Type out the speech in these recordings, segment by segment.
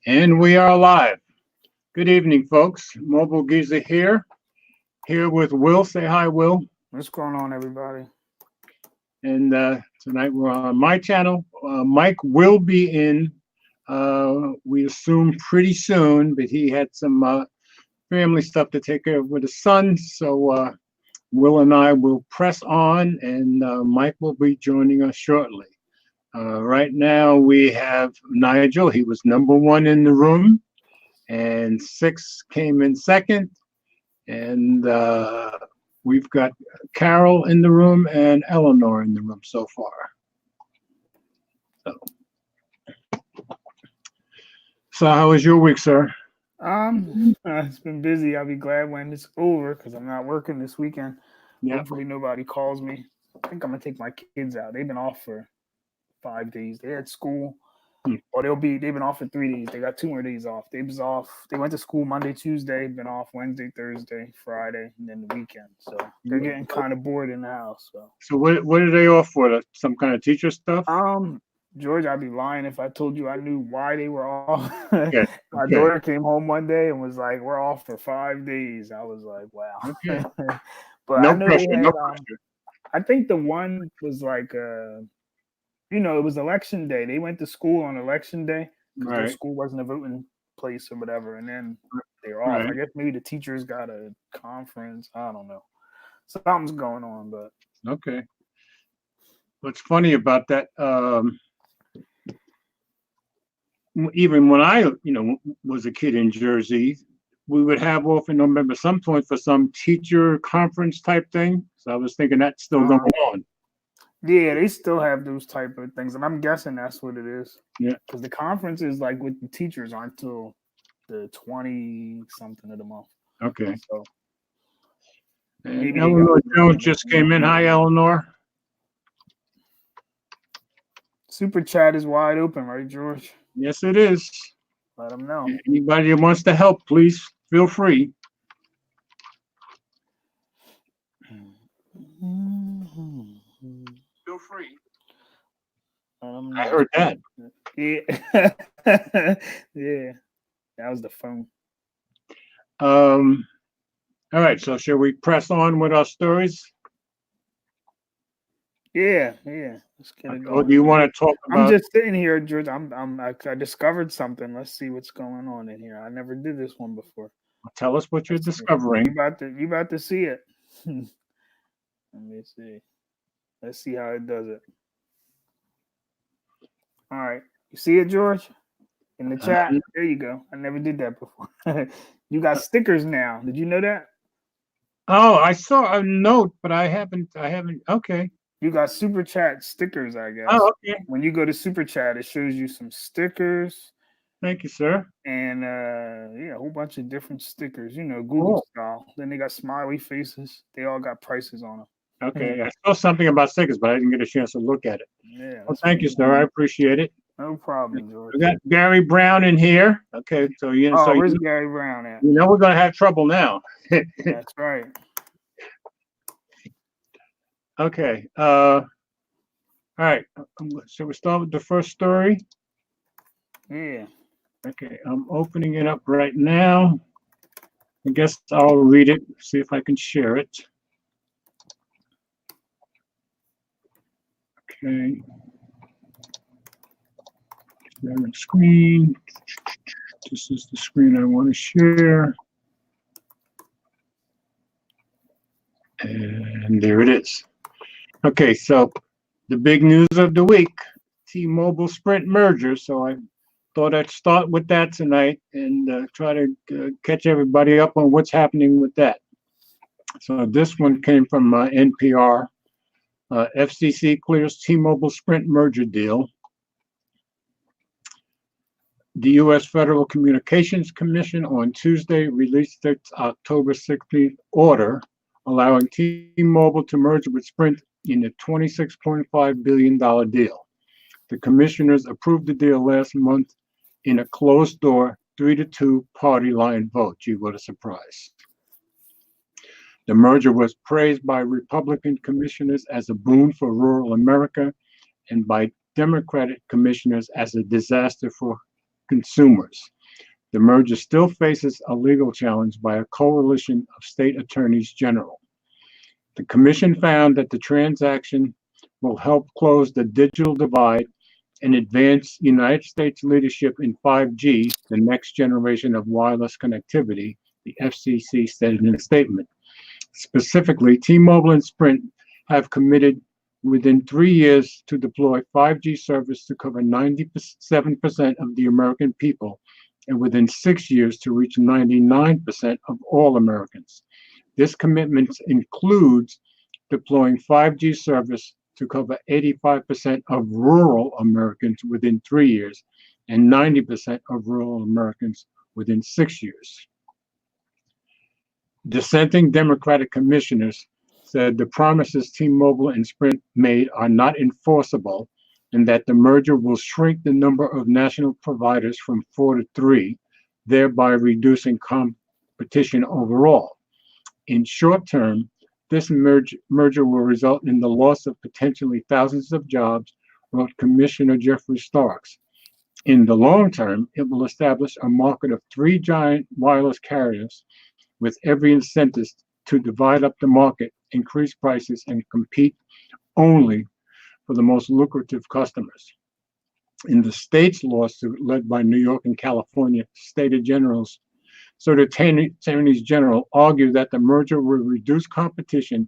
And we are live. Good evening, folks. Mobile Geezer here with Will. Say hi, Will. What's going on, everybody? And tonight we're on my channel. Mike will be in, we assume pretty soon, but he had some family stuff to take care of with his son. So Will and I will press on, and Mike will be joining us shortly. Right now we have Nigel. He was number one in the room, and 6 came in second. And we've got Carol in the room and Eleanor in the room so far. So how was your week, sir? It's been busy. I'll be glad when it's over because I'm not working this weekend. Yeah. Hopefully nobody calls me. I think I'm gonna take my kids out. They've been off for 5 days. They had school, or they've been off for 3 days. They got 2 more days off. They went to school Monday, Tuesday, been off Wednesday, Thursday, Friday, and then the weekend. So they're getting kind of bored in the house. So what are they off for? Some kind of teacher stuff? George, I'd be lying if I told you I knew why they were off. Okay. My daughter came home one day and was like, "We're off for 5 days." I was like, "Wow." Okay. But no I know pressure, they had, no pressure. I think the one was like, it was election day. They went to school on election day because their school wasn't a voting place or whatever, and then they're off. Right. I guess maybe the teachers got a conference. I don't know. Something's going on, but okay. What's funny about that? Even when I, was a kid in Jersey, we would have off in November some point for some teacher conference type thing. So I was thinking that's still going on. Yeah, they still have those type of things, and I'm guessing that's what it is. Yeah, because the conference is like with the teachers aren't till the 20-something of the month. Okay. So and Eleanor Jones just came in. Hi, Eleanor. Super chat is wide open, right, George? Yes, it is. Let them know. Anybody that wants to help, please feel free. Feel free. I heard that. Yeah. Yeah. That was the phone. All right. So shall we press on with our stories? Yeah. Let's get it going. Or do you want to talk about? I'm just sitting here, George. I discovered something. Let's see what's going on in here. I never did this one before. Tell us what you're discovering. You about to see it. Let me see. Let's see how it does it. All right. You see it, George? In the chat? There you go. I never did that before. You got stickers now. Did you know that? Oh, I saw a note, but I haven't. Okay. You got super chat stickers, I guess. Oh, okay. When you go to super chat, it shows you some stickers. Thank you, sir. And a whole bunch of different stickers, Google style. Then they got smiley faces. They all got prices on them. Okay. I saw something about stickers, but I didn't get a chance to look at it. Yeah. Well, thank you, sir. I appreciate it. No problem, George. We got Gary Brown in here. Okay, so where's Gary Brown at? We're gonna have trouble now. That's right. Okay. All right. So we start with the first story. Yeah. Okay. I'm opening it up right now. I guess I'll read it. See if I can share it. Okay. Sharing screen. This is the screen I want to share. And there it is. Okay, so the big news of the week, T-Mobile Sprint merger. So I thought I'd start with that tonight and try to catch everybody up on what's happening with that. So this one came from NPR. FCC clears T-Mobile Sprint merger deal. The U.S. Federal Communications Commission on Tuesday released its October 16th order allowing T-Mobile to merge with Sprint in a $26.5 billion deal. The commissioners approved the deal last month in a closed-door 3-2 party line vote. Gee, what a surprise. The merger was praised by Republican commissioners as a boon for rural America and by Democratic commissioners as a disaster for consumers. The merger still faces a legal challenge by a coalition of state attorneys general. The commission found that the transaction will help close the digital divide and advance United States leadership in 5G, the next generation of wireless connectivity, the FCC said in a statement. Specifically, T-Mobile and Sprint have committed within 3 years to deploy 5G service to cover 97% of the American people, and within 6 years to reach 99% of all Americans. This commitment includes deploying 5G service to cover 85% of rural Americans within 3 years and 90% of rural Americans within 6 years. Dissenting Democratic commissioners said the promises T-Mobile and Sprint made are not enforceable and that the merger will shrink the number of national providers from 4 to 3, thereby reducing competition overall. In short term, this merger will result in the loss of potentially thousands of jobs, wrote Commissioner Jeffrey Starks. In the long term, it will establish a market of 3 giant wireless carriers with every incentive to divide up the market, increase prices, and compete only for the most lucrative customers. In the state's lawsuit led by New York and California state generals, so the attorneys general argued that the merger will reduce competition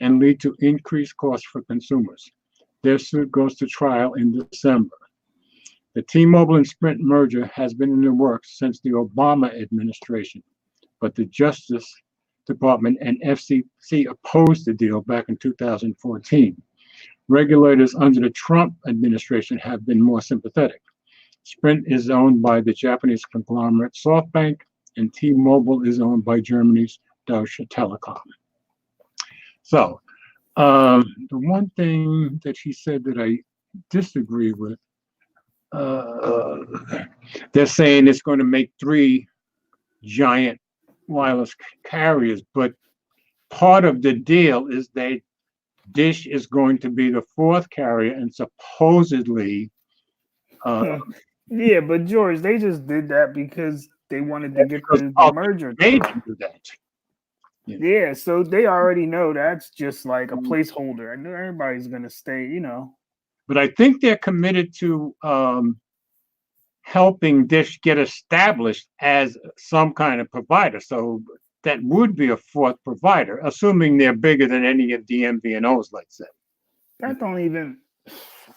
and lead to increased costs for consumers. Their suit goes to trial in December. The T-Mobile and Sprint merger has been in the works since the Obama administration, but the Justice Department and FCC opposed the deal back in 2014. Regulators under the Trump administration have been more sympathetic. Sprint is owned by the Japanese conglomerate SoftBank, and T-Mobile is owned by Germany's Deutsche Telekom. So, the one thing that he said that I disagree with, they're saying it's going to make 3 giant wireless carriers, but part of the deal is that Dish is going to be the 4th carrier, and supposedly yeah, but George, they just did that because they wanted to get the merger. They didn't do that. Yeah, so they already know that's just like a placeholder. I know everybody's gonna stay, you know. But I think they're committed to helping Dish get established as some kind of provider. So that would be a 4th provider, assuming they're bigger than any of the MVNOs, let's say. That don't even,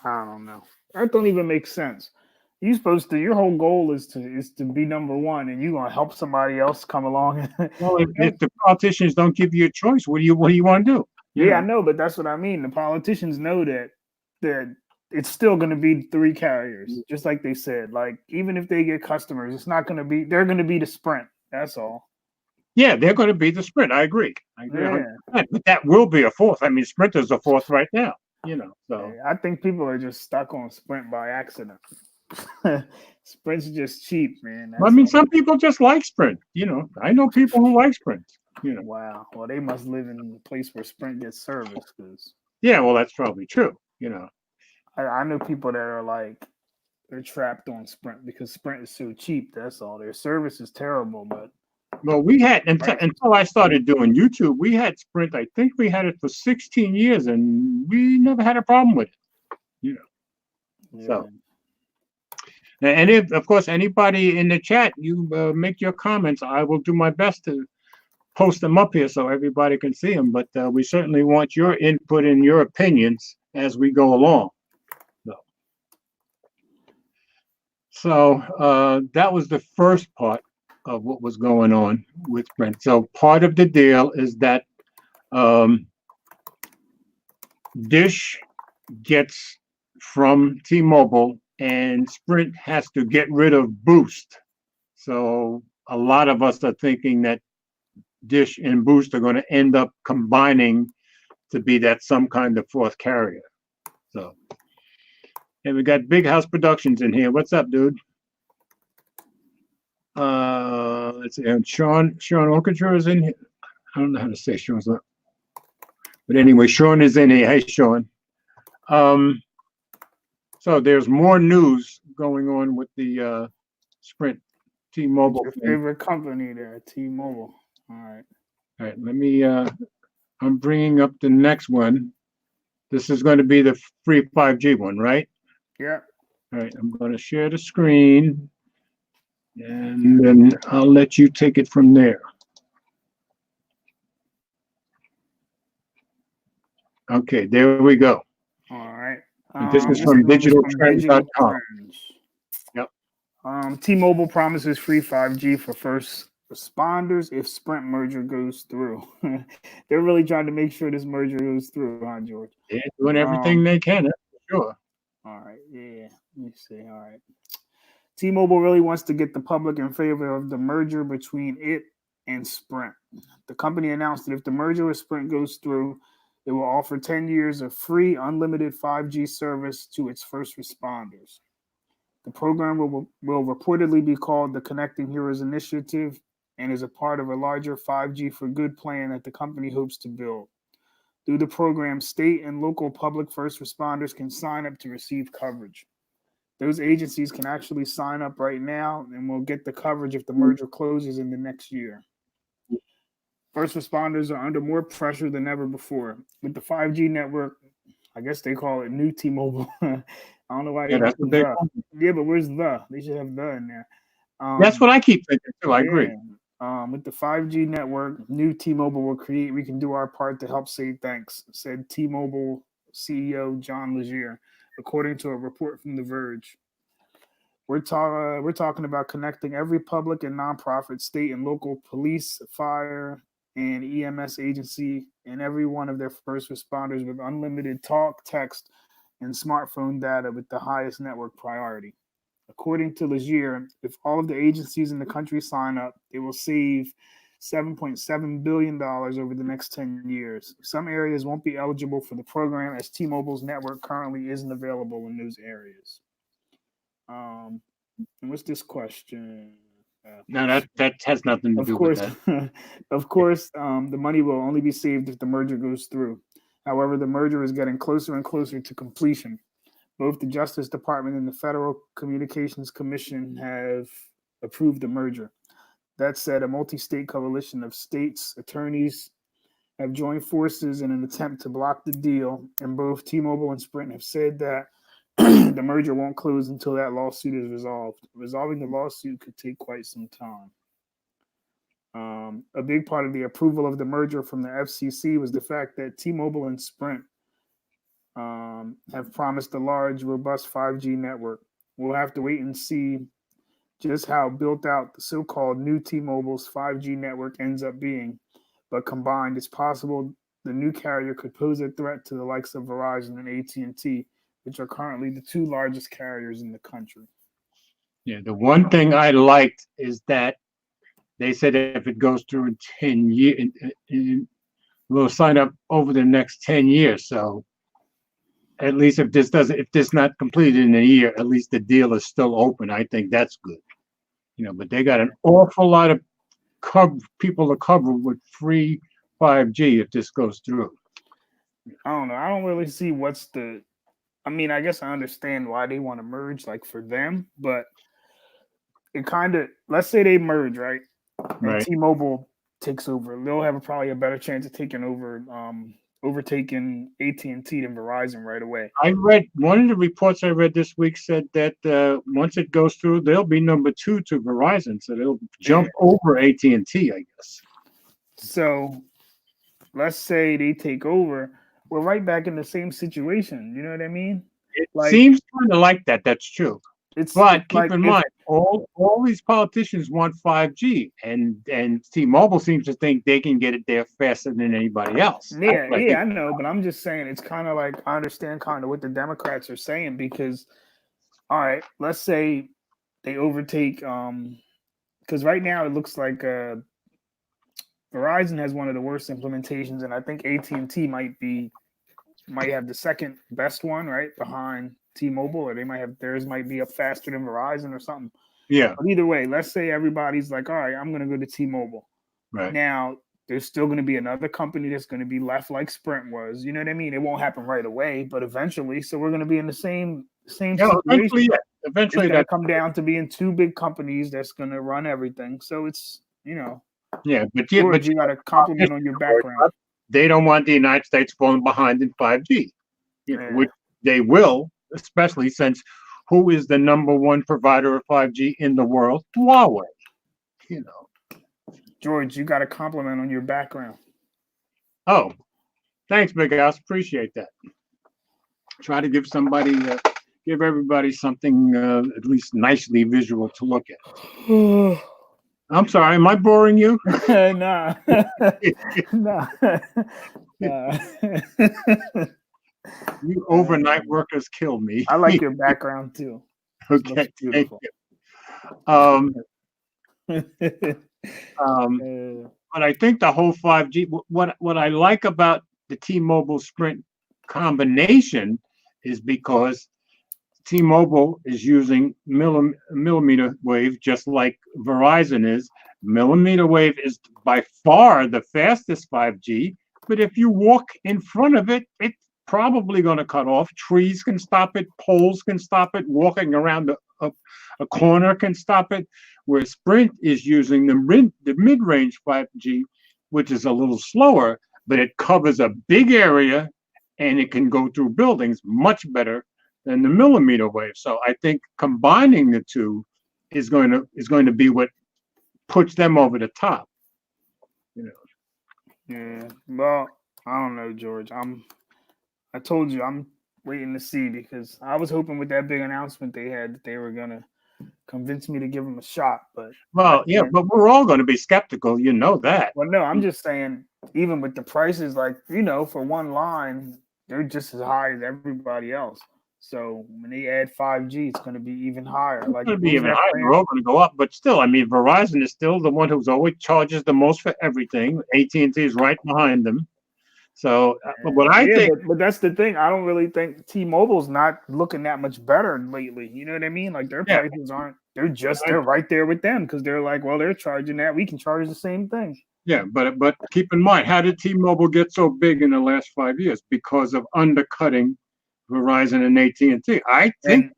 I don't know. That don't even make sense. You're supposed to. Your whole goal is to be number one, and you're gonna help somebody else come along. Well, if the politicians don't give you a choice, what do you want to do? Yeah, I know, but that's what I mean. The politicians know that it's still going to be 3 carriers, just like they said. Like, even if they get customers, it's not going to be. They're going to be the Sprint. That's all. Yeah, they're going to be the Sprint. I agree. Yeah. But that will be a 4th. I mean, Sprint is a 4th right now. You know, so I think people are just stuck on Sprint by accident. Sprint's just cheap, man. I mean, some people just like Sprint. You know, I know people who like Sprint. You know. Wow. Well, they must live in a place where Sprint gets service. Yeah, well, that's probably true. You know, I know people that are like they're trapped on Sprint because Sprint is so cheap. That's all. Their service is terrible, but. Well, we had until I started doing YouTube, we had Sprint. I think we had it for 16 years, and we never had a problem with it. You know, so. And if, of course, anybody in the chat, you make your comments. I will do my best to post them up here so everybody can see them. But we certainly want your input and your opinions as we go along. So that was the first part of what was going on with Sprint. So part of the deal is that Dish gets from T-Mobile, and Sprint has to get rid of Boost. So a lot of us are thinking that Dish and Boost are going to end up combining to be that some kind of 4th carrier. So, and we got Big House Productions in here. What's up, dude? Let's see. And Sean Orchestra is in here. I don't know how to say Sean's name. But anyway, Sean is in here. Hey, Sean. So there's more news going on with the Sprint T-Mobile Your thing. favorite company there, T-Mobile. All right. All right, let me. I'm bringing up the next one. This is going to be the free 5G one, right? Yeah. All right, I'm going to share the screen, and then I'll let you take it from there. Okay, there we go. All right. And this is This from one is from digitaltrends.com. Digital Trends. Yep. T-Mobile promises free 5G for first responders if Sprint merger goes through. They're really trying to make sure this merger goes through, huh, George? They're doing everything they can, that's for sure. All right. Yeah. Let me see. All right. T-Mobile really wants to get the public in favor of the merger between it and Sprint. The company announced that if the merger with Sprint goes through, it will offer 10 years of free unlimited 5G service to its first responders. The program will reportedly be called the Connecting Heroes Initiative and is a part of a larger 5G for Good plan that the company hopes to build. Through the program, state and local public first responders can sign up to receive coverage. Those agencies can actually sign up right now and will get the coverage if the merger closes in the next year. First responders are under more pressure than ever before. With the 5G network, I guess they call it new T-Mobile. I don't know why they that's what they the. Yeah, but where's the? They should have the in there. That's what I keep thinking too. I agree. With the 5G network, new T-Mobile will create. We can do our part to help say thanks, said T-Mobile CEO John Legere, according to a report from The Verge. We're talking about connecting every public and nonprofit, state and local police, fire, and EMS agency, and every one of their first responders with unlimited talk, text, and smartphone data with the highest network priority. According to Legere, if all of the agencies in the country sign up, they will save $7.7 billion over the next 10 years. Some areas won't be eligible for the program as T-Mobile's network currently isn't available in those areas. And what's this question? No, that has nothing to do with that. Of course, the money will only be saved if the merger goes through. However, the merger is getting closer and closer to completion. Both the Justice Department and the Federal Communications Commission have approved the merger. That said, a multi-state coalition of states' attorneys have joined forces in an attempt to block the deal, and both T-Mobile and Sprint have said that the merger won't close until that lawsuit is resolved. Resolving the lawsuit could take quite some time. A big part of the approval of the merger from the FCC was the fact that T-Mobile and Sprint have promised a large, robust 5G network. We'll have to wait and see just how built out the so-called new T-Mobile's 5G network ends up being. But combined, it's possible the new carrier could pose a threat to the likes of Verizon and AT&T, which are currently the two largest carriers in the country. Yeah, the one thing I liked is that they said if it goes through in 10 years, we'll sign up over the next 10 years. So at least if this not completed in a year, at least the deal is still open. I think that's good. But they got an awful lot of people to cover with free 5G if this goes through. I don't know. I don't really see what's the. I mean, I guess I understand why they want to merge, like for them, but it kind of. Let's say they merge, right? And T-Mobile takes over. They'll have probably a better chance of taking over, overtaking AT&T than Verizon right away. I read one of the reports I read this week said that once it goes through, they'll be number 2 to Verizon, so they'll jump over AT&T, I guess. So, let's say they take over. We're right back in the same situation. You know what I mean? It seems kind of like that. That's true. But keep in mind, all these politicians want 5G, and T-Mobile seems to think they can get it there faster than anybody else. Yeah, I know, but I'm just saying it's kind of like I understand kind of what the Democrats are saying because, all right, let's say they overtake, because right now it looks like Verizon has one of the worst implementations, and I think AT&T might have the second best one, right behind T-Mobile, or theirs might be up faster than Verizon or something. Yeah. But either way, let's say everybody's like, all right, I'm going to go to T-Mobile. Right. Now, there's still going to be another company that's going to be left like Sprint was. You know what I mean? It won't happen right away, but eventually. So we're going to be in the same situation. eventually going to that come down to being two big companies that's going to run everything. So it's, yeah, George, you got a compliment on your background. they don't want the United States falling behind in 5G, Yeah. which they will, especially since who is the number one provider of 5G in the world? Huawei. George, you got a compliment on your background. Oh, thanks, Big House. Appreciate that. Try to give everybody something at least nicely visual to look at. I'm sorry, am I boring you? Nah. Nah. You overnight workers kill me. I like your background too. Okay, thank you. But I think the whole 5G, what I like about the T-Mobile Sprint combination is because T-Mobile is using millimeter wave just like Verizon is. Millimeter wave is by far the fastest 5G, but if you walk in front of it, it's probably going to cut off. Trees can stop it, poles can stop it, walking around a corner can stop it, where Sprint is using the mid-range 5G, which is a little slower, but it covers a big area and it can go through buildings much better than the millimeter wave. So I think combining the two is going to be what puts them over the top. Yeah. Well, I don't know, George. I told you I'm waiting to see, because I was hoping with that big announcement they had that they were gonna convince me to give them a shot. But but we're all going to be skeptical. You know that. Well, no, I'm just saying, even with the prices, like, for one line, they're just as high as everybody else. So when they add 5G, it's going to be even higher. It's going to be even higher. We're all going to go up, but still, I mean, Verizon is still the one who's always charges the most for everything. AT&T is right behind them. So what I think, but that's the thing. I don't really think T-Mobile's not looking that much better lately. You know what I mean? Like their prices aren't. They're right there with them, because they're like, well, they're charging that. We can charge the same thing. Yeah, but keep in mind, how did T-Mobile get so big in the last 5 years? Because of undercutting Verizon and AT&T. I think,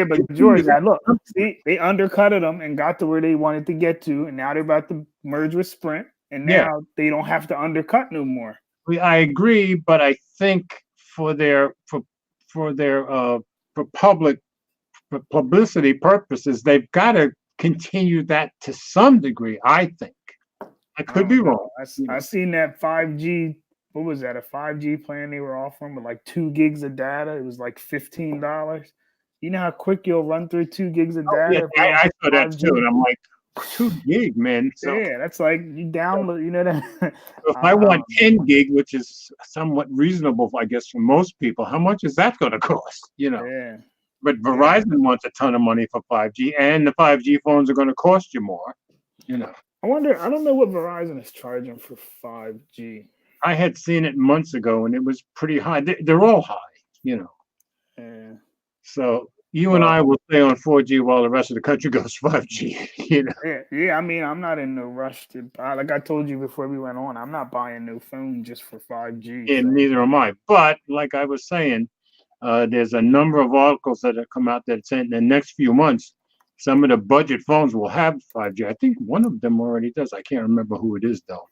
but George, look, see, they undercutted them and got to where they wanted to get to, and now they're about to merge with Sprint, and now they don't have to undercut no more. I agree, but I think for publicity purposes, they've got to continue that to some degree. I think. I could be wrong. I seen that 5G. What was that? A 5G plan they were offering with like 2 gigs of data. It was like $15. You know how quick you'll run through 2 gigs of data? Yeah, I saw that too, and I'm like, 2 gig, man. So, yeah, that's like you download. You know that. If I want 10 gig, which is somewhat reasonable, I guess, for most people, how much is that going to cost? Yeah. But Verizon wants a ton of money for 5G, and the 5G phones are going to cost you more. I wonder. I don't know what Verizon is charging for 5G. I had seen it months ago, and it was pretty high. They're all high, Yeah. So you and I will stay on 4G while the rest of the country goes 5G. Yeah. I mean, I'm not in no rush to buy. Like I told you before we went on, I'm not buying no phone just for 5G. And neither am I. But like I was saying, there's a number of articles that have come out that say in the next few months, some of the budget phones will have 5G. I think one of them already does. I can't remember who it is though.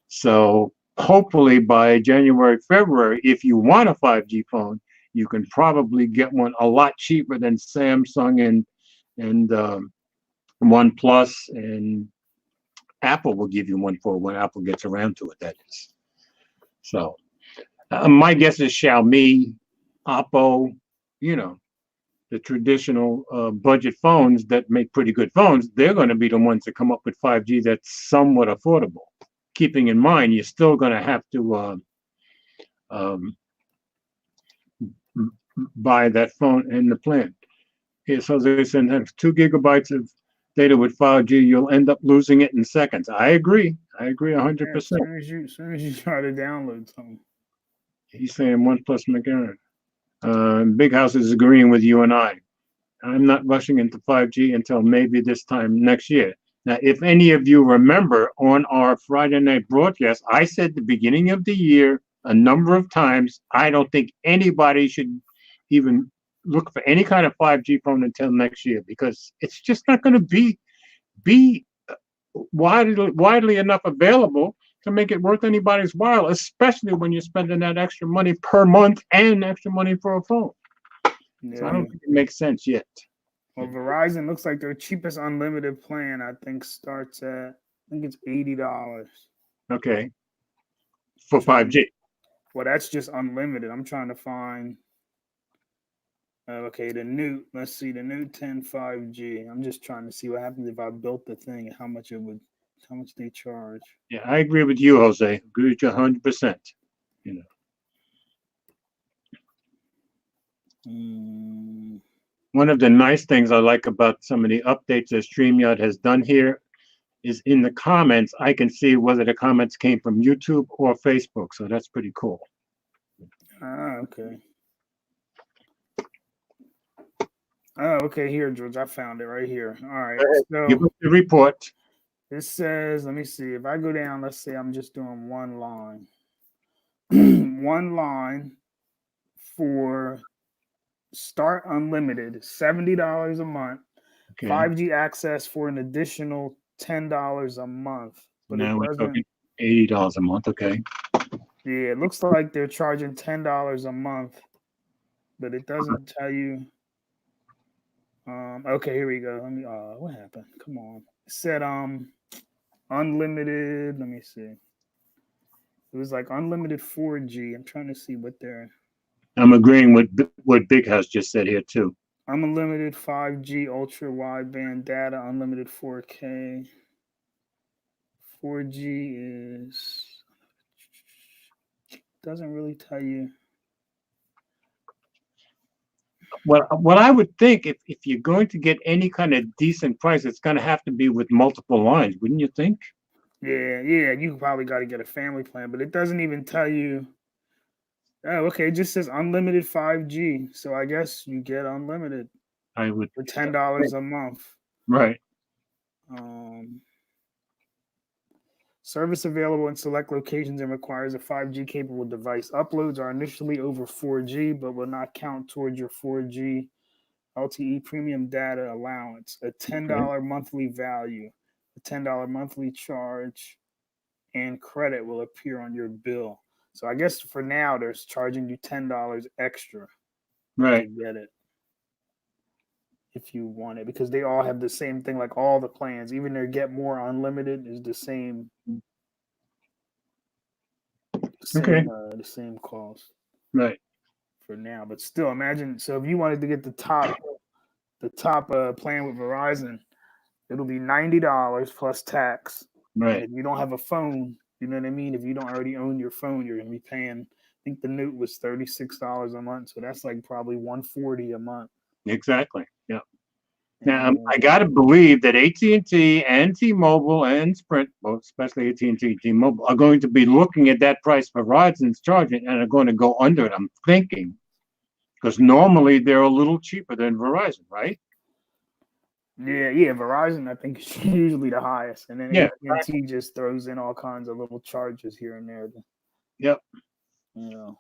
So hopefully by January, February, if you want a 5G phone, you can probably get one a lot cheaper than Samsung and OnePlus, and Apple will give you one for when Apple gets around to it. That is. So my guess is Xiaomi, Oppo, the traditional budget phones that make pretty good phones, they're going to be the ones that come up with 5G that's somewhat affordable. Keeping in mind, you're still going to have to buy that phone in the plan. Yeah, so they said 2 gigabytes of data with 5G, you'll end up losing it in seconds. I agree 100%. As soon as you try to download something. He's saying OnePlus McGarren. Big House is agreeing with you and I. I'm not rushing into 5G until maybe this time next year. Now, if any of you remember on our Friday night broadcast, I said at the beginning of the year a number of times, I don't think anybody should even look for any kind of 5G phone until next year, because it's just not going to be widely enough available to make it worth anybody's while, especially when you're spending that extra money per month and extra money for a phone. Yeah. So I don't think it makes sense yet. Well, Verizon looks like their cheapest unlimited plan, I think, starts at, I think it's $80. Okay. For 5G. Well, that's just unlimited. I'm trying to find. Okay, the new. Let's see, the new 10 5G. I'm just trying to see what happens if I built the thing and how much they charge. Yeah, I agree with you, Jose. Agree with you 100%. You know. One of the nice things I like about some of the updates that StreamYard has done here is in the comments, I can see whether the comments came from YouTube or Facebook. So that's pretty cool. Ah, okay. Oh, okay. Here, George, I found it right here. All right. So give us the report. It says, let me see. If I go down, let's say I'm just doing one line. One line for Start Unlimited, $70 a month. Okay. 5G access for an additional $10 a month. But now we're talking $80 a month. Okay. Yeah, it looks like they're charging $10 a month, but it doesn't tell you. Okay, here we go. Let me. What happened? Come on. It said unlimited. Let me see. It was like unlimited 4G. I'm trying to see what they're. I'm agreeing with what Big House just said here too. Unlimited 5G ultra wideband data, unlimited 4K. 4G is doesn't really tell you. What I would think, if you're going to get any kind of decent price, it's going to have to be with multiple lines, wouldn't you think? Yeah, you probably got to get a family plan, but it doesn't even tell you. Oh, okay, it just says unlimited 5G, so I guess you get unlimited. I would for $10 a month. Right. Service available in select locations and requires a 5G capable device. Uploads are initially over 4G, but will not count towards your 4G LTE premium data allowance. A $10 monthly value, a $10 monthly charge, and credit will appear on your bill. So I guess for now, they're charging you $10 extra to get it. If you want it, because they all have the same thing, like all the plans, even their Get More Unlimited is the same. The same cost. Right. For now, but still, imagine. So if you wanted to get the top plan with Verizon, it'll be $90 plus tax. Right. And if you don't have a phone, you know what I mean. If you don't already own your phone, you're gonna be paying. I think the Note was $36 a month, so that's like probably $140 a month. Exactly. Yeah. Now I gotta believe that AT&T and T-Mobile and Sprint, well, especially AT&T, T-Mobile, are going to be looking at that price Verizon's charging and are going to go under it. I'm thinking, because normally they're a little cheaper than Verizon, right? Yeah. Verizon, I think, is usually the highest, and then AT&T just throws in all kinds of little charges here and there. Yep. Yeah.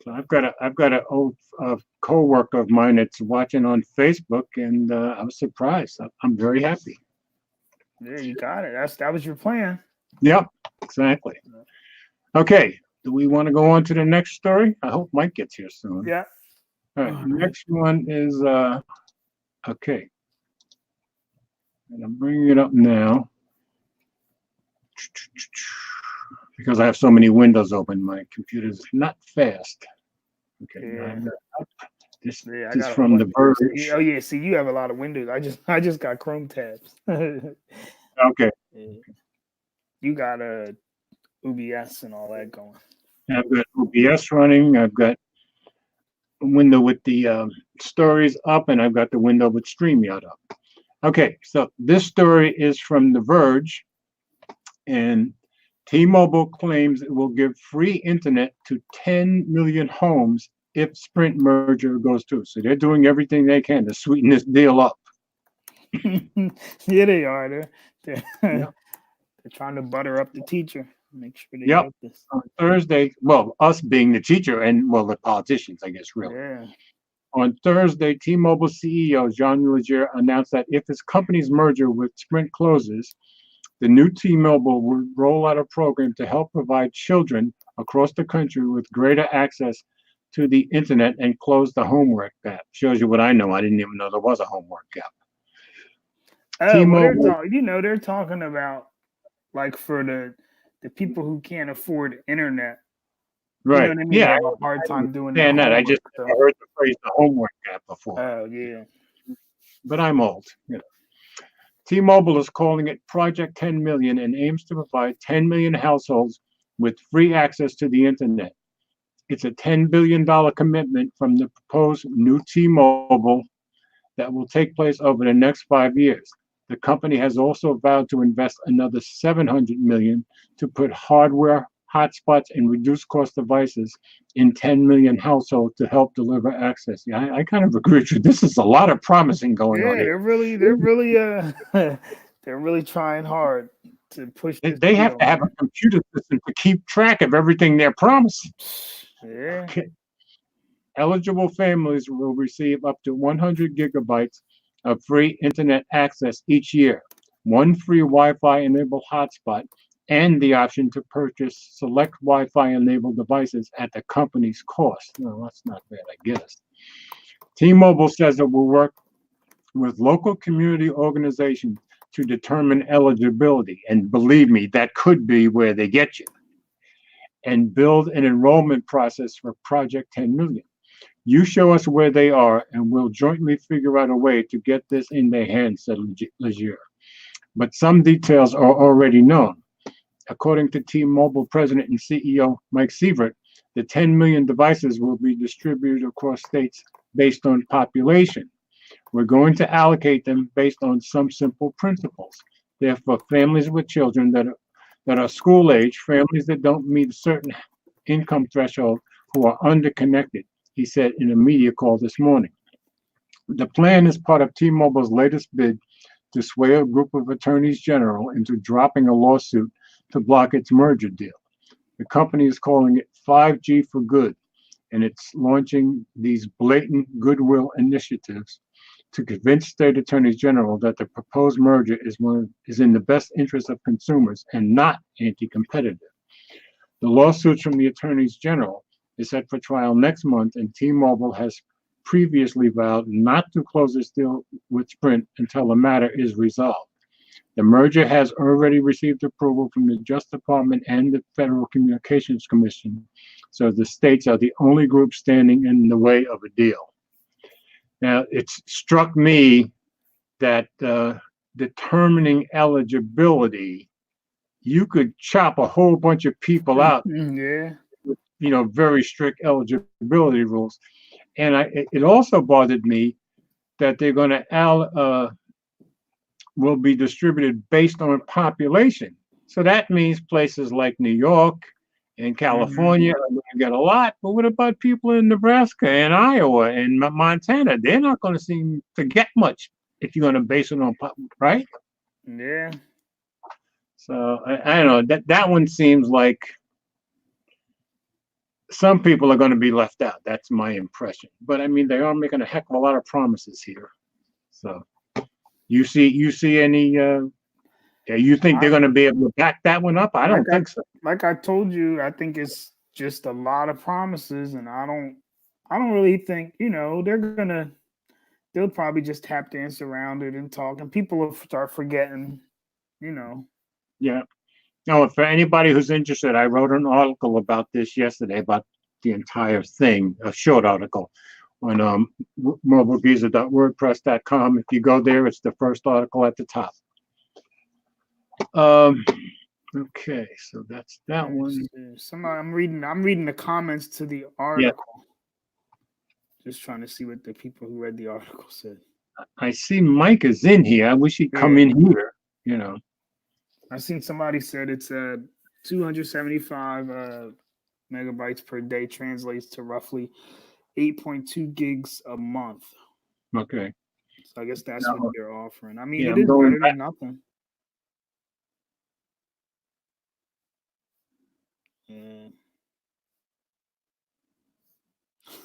So I've got an old co-worker of mine that's watching on Facebook, and I was surprised. I'm very happy. Yeah, you got it. That was your plan. Yep, exactly. Okay, do we want to go on to the next story? I hope Mike gets here soon. Yeah. All right. Next one is okay. And I'm bringing it up now because I have so many windows open. My computer is not fast. Okay. Yeah. This is from The Verge. Oh yeah, see, you have a lot of windows. I just got Chrome tabs. Okay. You got OBS and all that going. I've got OBS running. I've got a window with the stories up, and I've got the window with StreamYard up. Okay, so this story is from The Verge, and T-Mobile claims it will give free internet to 10 million homes if Sprint merger goes through. So they're doing everything they can to sweeten this deal up. Yeah, they are. They're trying to butter up the teacher. Make sure they get this. On Thursday, well, us being the teacher and, well, the politicians, I guess, really. Yeah. On Thursday, T-Mobile CEO John Legere announced that if his company's merger with Sprint closes, the new T-Mobile will roll out a program to help provide children across the country with greater access to the internet and close the homework gap. Shows you what I know. I didn't even know there was a homework gap. Oh, well, T-Mobile, they're talking about like for the people who can't afford internet. You know right? what I mean? They Yeah, have a hard I time doing the understand that. I homework just stuff. never heard the phrase the homework gap before. Oh yeah. But I'm old. T-Mobile is calling it Project 10 Million and aims to provide 10 million households with free access to the internet. It's a $10 billion commitment from the proposed new T-Mobile that will take place over the next 5 years. The company has also vowed to invest another 700 million to put hardware, hotspots, and reduced cost devices in 10 million households to help deliver access. Yeah, I kind of agree with you. This is a lot of promising going on Yeah, here. they're really trying hard to push this They have deal, to have a man. computer system to keep track of everything they're promising. Yeah. Okay. Eligible families will receive up to 100 gigabytes of free internet access each year, one free Wi-Fi enabled hotspot, and the option to purchase select Wi-Fi enabled devices at the company's cost. No, that's not bad, I guess. T-Mobile says it will work with local community organizations to determine eligibility, and believe me, that could be where they get you, and build an enrollment process for Project 10 Million. You show us where they are, and we'll jointly figure out a way to get this in their hands, said Legere. But some details are already known. According to T-Mobile President and CEO Mike Sievert, the 10 million devices will be distributed across states based on population. We're going to allocate them based on some simple principles. Therefore, families with children that are school age, families that don't meet a certain income threshold, who are underconnected, he said in a media call this morning. The plan is part of T-Mobile's latest bid to sway a group of attorneys general into dropping a lawsuit to block its merger deal. The company is calling it 5G for Good, and it's launching these blatant goodwill initiatives to convince state attorneys general that the proposed merger is in the best interest of consumers and not anti-competitive. The lawsuits from the attorneys general is set for trial next month, and T-Mobile has previously vowed not to close its deal with Sprint until the matter is resolved. The merger has already received approval from the Justice Department and the Federal Communications Commission, so the states are the only group standing in the way of a deal. Now, it's struck me that determining eligibility, you could chop a whole bunch of people out, Yeah. with, very strict eligibility rules. And it also bothered me that they're going to will be distributed based on population. So that means places like New York and California are going to get a lot. But what about people in Nebraska and Iowa and Montana? They're not going to seem to get much if you're going to base it on right? Yeah. So I don't know. That one seems like some people are going to be left out. That's my impression. But I mean, they are making a heck of a lot of promises here. So you see any? You think they're going to be able to back that one up? I don't think so. Like I told you, I think it's just a lot of promises, and I don't really think they'll probably just tap dance around it and talk, and people will start forgetting. Yeah. No, for anybody who's interested, I wrote an article about this yesterday, about the entire thing, a short article on mobilegeezer.wordpress.com. If you go there, it's the first article at the top. Okay, so that's that one. I'm reading the comments to the article. Just trying to see what the people who read the article said. I see Mike is in here. I wish he'd come in here, I seen somebody said it's 275 megabytes per day translates to roughly 8.2 gigs a month. Okay. So I guess that's what they're offering. I mean, Yeah, it is better than nothing.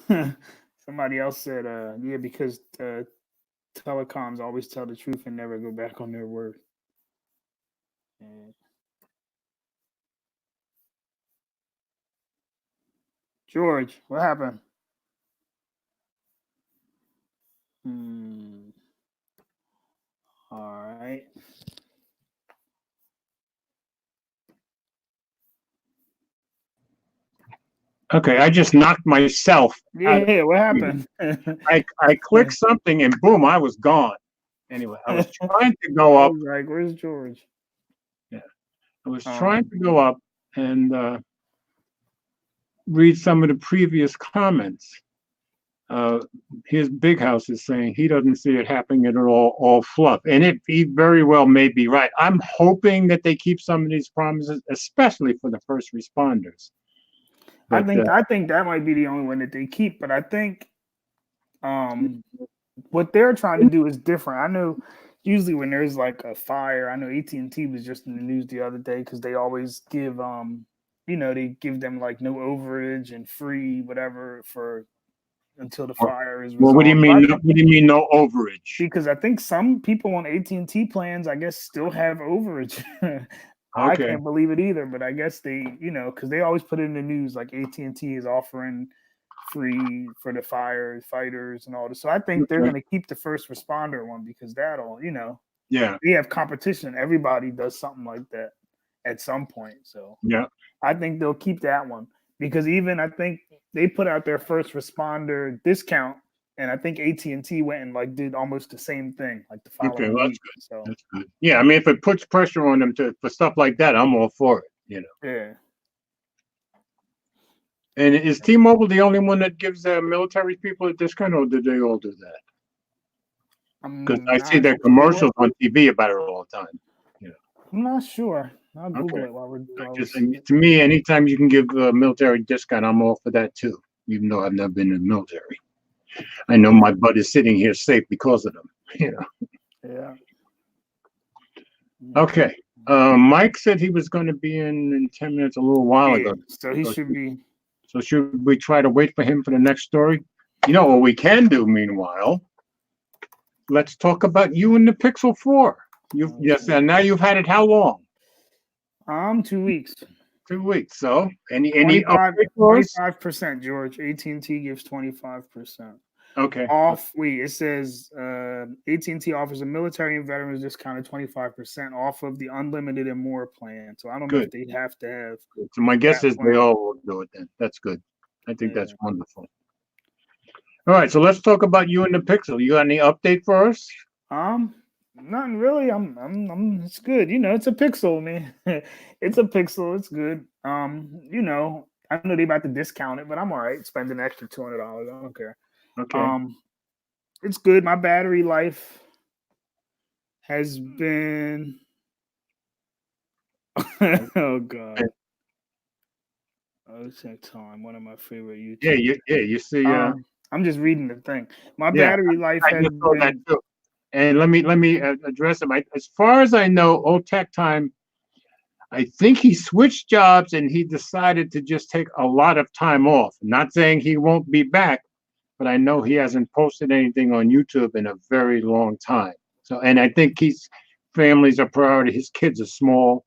Yeah. Somebody else said, yeah, because telecoms always tell the truth and never go back on their word. Yeah. George, what happened? All right. Okay, I just knocked myself out. Yeah, what happened? I clicked something and boom, I was gone. Anyway, I was trying to go I up. was like, where's George? Yeah, I was trying to go up and read some of the previous comments. His big house is saying he doesn't see it happening at all fluff, and he very well may be right. I'm hoping that they keep some of these promises, especially for the first responders. But, I think that might be the only one that they keep, but I think what they're trying to do is different. I know usually when there's like a fire, I know AT&T was just in the news the other day because they always give they give them like no overage and free whatever for until the fire is well, what do you resolved. mean? What do you mean no overage? Because I think some people on AT&T plans, I guess, still have overage. I Okay. can't believe it either, but I guess they, because they always put it in the news like AT&T is offering free for the firefighters and all this. So I think they're going to keep the first responder one because that'll, Yeah. we have competition. Everybody does something like that at some point. So yeah, I think they'll keep that one because even I think they put out their first responder discount, and I think AT&T went and like did almost the same thing like the following well, week. that's good. So That's good. Yeah, I mean, if it puts pressure on them for stuff like that, I'm all for it. Yeah. And is T-Mobile the only one that gives military people a discount, or do they all do that? Because I see their commercials on TV about it all the time. I'm not sure. I'll Google Okay. it while we're To me, anytime you can give a military discount, I'm all for that too, even though I've never been in the military. I know my butt is sitting here safe because of them. Yeah. Okay. Mike said he was going to be in 10 minutes a little while ago. So he should be. So should we try to wait for him for the next story? What we can do meanwhile, let's talk about you and the Pixel 4. Yes, and now you've had it how long? 2 weeks. 2 weeks. So any 25%, George. AT&T gives 25%. Okay. It says AT&T offers a military and veterans discount of 25% off of the unlimited and more plan. So I don't know if they have to have. So my guess is they all will do it then. That's good. I think that's wonderful. All right, so let's talk about you and the Pixel. You got any update for us? Nothing really. It's good. It's a Pixel, man. It's a Pixel. It's good. I know they about to discount it, but I'm all right spending an extra $200. I don't care. Okay. It's good. My battery life has been. Oh God. Oh, check time. One of my favorite YouTube. You see. I'm just reading the thing. My battery life has been. That too. And let me address him. As far as I know, Old Tech Time, I think he switched jobs and he decided to just take a lot of time off. Not saying he won't be back, but I know he hasn't posted anything on YouTube in a very long time. So, and I think family's a priority. His kids are small.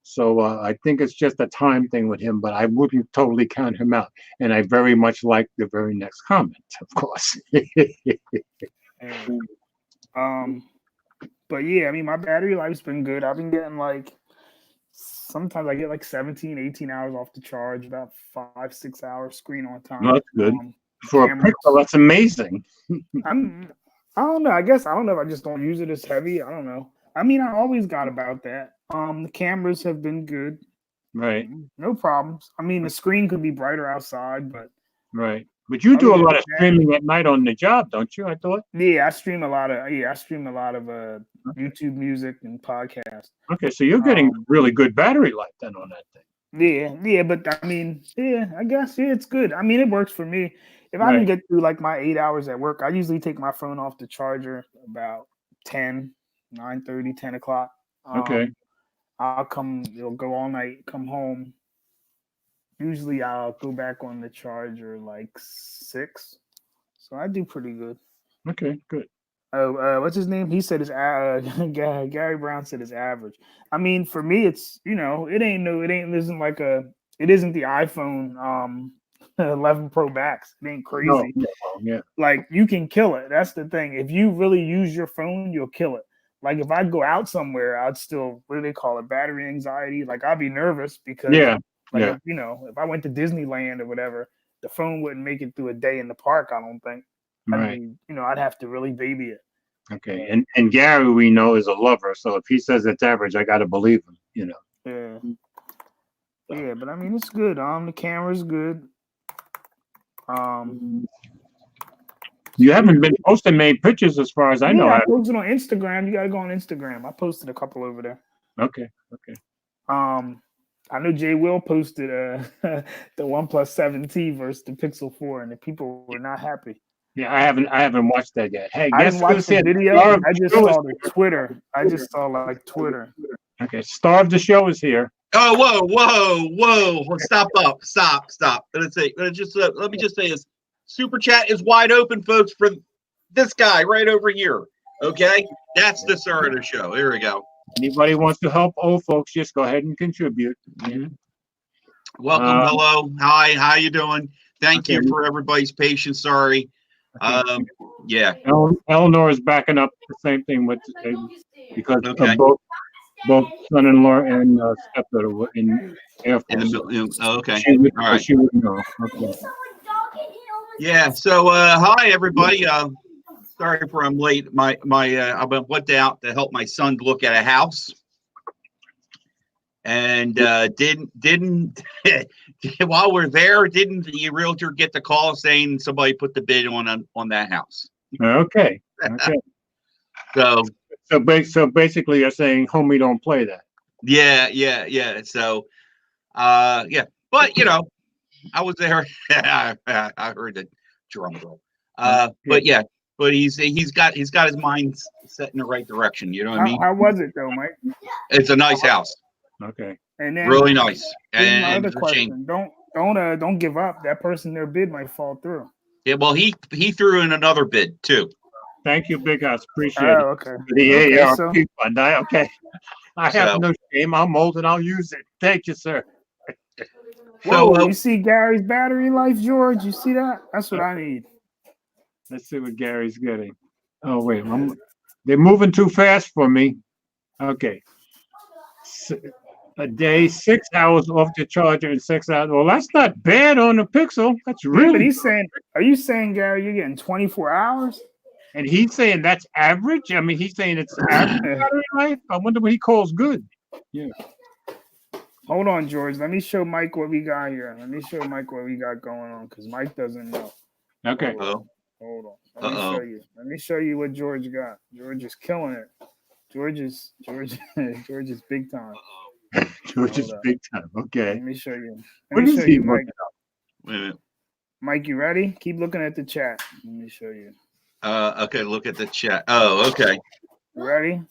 So I think it's just a time thing with him, but I wouldn't totally count him out. And I very much like the very next comment, of course. But yeah, I mean, my battery life's been good. I've been getting sometimes I get 17, 18 hours off the charge, about 5-6 hours screen on time. No, that's good. For a Pixel, that's amazing. I don't know. I guess I don't know if I just don't use it as heavy. I don't know. I mean, I always got about that. The cameras have been good. Right. No problems. I mean, the screen could be brighter outside, but right. But you do a lot of streaming at night on the job, don't you? I thought. Yeah, I stream a lot of YouTube music and podcasts. Okay, so you're getting really good battery life then on that thing. Yeah, but I mean, I guess it's good. I mean, it works for me. If I can get through my 8 hours at work, I usually take my phone off the charger about 9:30, 10 o'clock. Okay. It'll go all night, come home. Usually I'll go back on the charger 6. So I do pretty good. Okay, good. Oh, what's his name? He said it's Gary Brown said it's average. I mean, for me, it's it isn't the iPhone 11 Pro Max. It ain't No, crazy. yeah. Like you can kill it. That's the thing. If you really use your phone, you'll kill it. Like if I go out somewhere, I'd still, what do they call it? Battery anxiety. Like I'd be nervous because if I went to Disneyland or whatever, the phone wouldn't make it through a day in the park, I don't think. Right. I'd have to really baby it. Okay. And Gary, we know, is a lover. So if he says it's average, I got to believe him, Yeah. Yeah, but I mean, it's good. The camera's good. You haven't been posting many pictures as far as I know. I posted on Instagram. You got to go on Instagram. I posted a couple over there. Okay. I know Jay Will posted the OnePlus 7T versus the Pixel 4, and the people were not happy. Yeah, I haven't watched that yet. Hey, I guess didn't watch the video. I just saw the Twitter. I just saw Twitter. Okay, star of the show is here. Oh, whoa! Stop! Let me just say this: Super Chat is wide open, folks, for this guy right over here. Okay, that's the star of the show. Here we go. Anybody wants to help old folks, just go ahead and contribute. Mm-hmm. Welcome, hello, hi, how you doing? Thank you for everybody's patience. Sorry. Yeah. Eleanor is backing up the same thing because of both son-in-law and stepdaughter were in Air Force. Okay. All right. She would know. Okay. Yeah. So hi everybody. Sorry for I'm late. I went out to help my son look at a house, and didn't while we're there, didn't the realtor get the call saying somebody put the bid on that house? Okay. So basically, you're saying, "Homie, don't play that." Yeah. So, but I was there. I heard the drum roll. But he's got his mind set in the right direction. You know what I mean? How was it though, Mike? It's a nice house. Okay. And then really nice. And my other question: don't give up. That person, their bid might fall through. Yeah. Well, he threw in another bid too. Thank you, Big House. Appreciate it. Okay. The ARP fund. I have no shame. I'm old and I'll use it. Thank you, sir. Whoa, you see Gary's battery life, George? You see that? That's what I need. Let's see what Gary's getting. Oh, wait. They're moving too fast for me. Okay. A day, 6 hours off the charger and 6 hours. Well, that's not bad on the Pixel. That's really. But he's saying, are you saying, Gary, you're getting 24 hours? And he's saying that's average? I mean, he's saying it's average battery life? I wonder what he calls good. Yeah. Hold on, George. Let me show Mike what we got here. Let me show Mike what we got going on because Mike doesn't know. Okay. Hold on. Let me show you. Let me show you what George got. George is killing it. George is big time. George is big time. Okay. Let me show you. What is he Mike. Wait a minute. Mike, you ready? Keep looking at the chat. Let me show you. Okay, look at the chat. Oh, okay. You ready?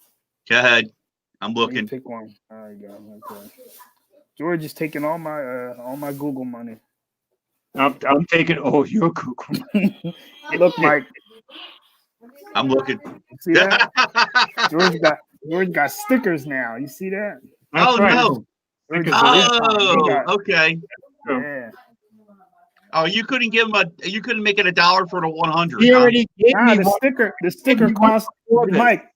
Go ahead. I'm looking. Pick one. There you go. Okay. George is taking all my Google money. I'm taking all your Google money. Look, Mike. I'm looking. See that? George got stickers now. You see that? That's right. No. Okay. Yeah. Oh, you couldn't give him you couldn't make it $1 for the 100. He already gave me the sticker cost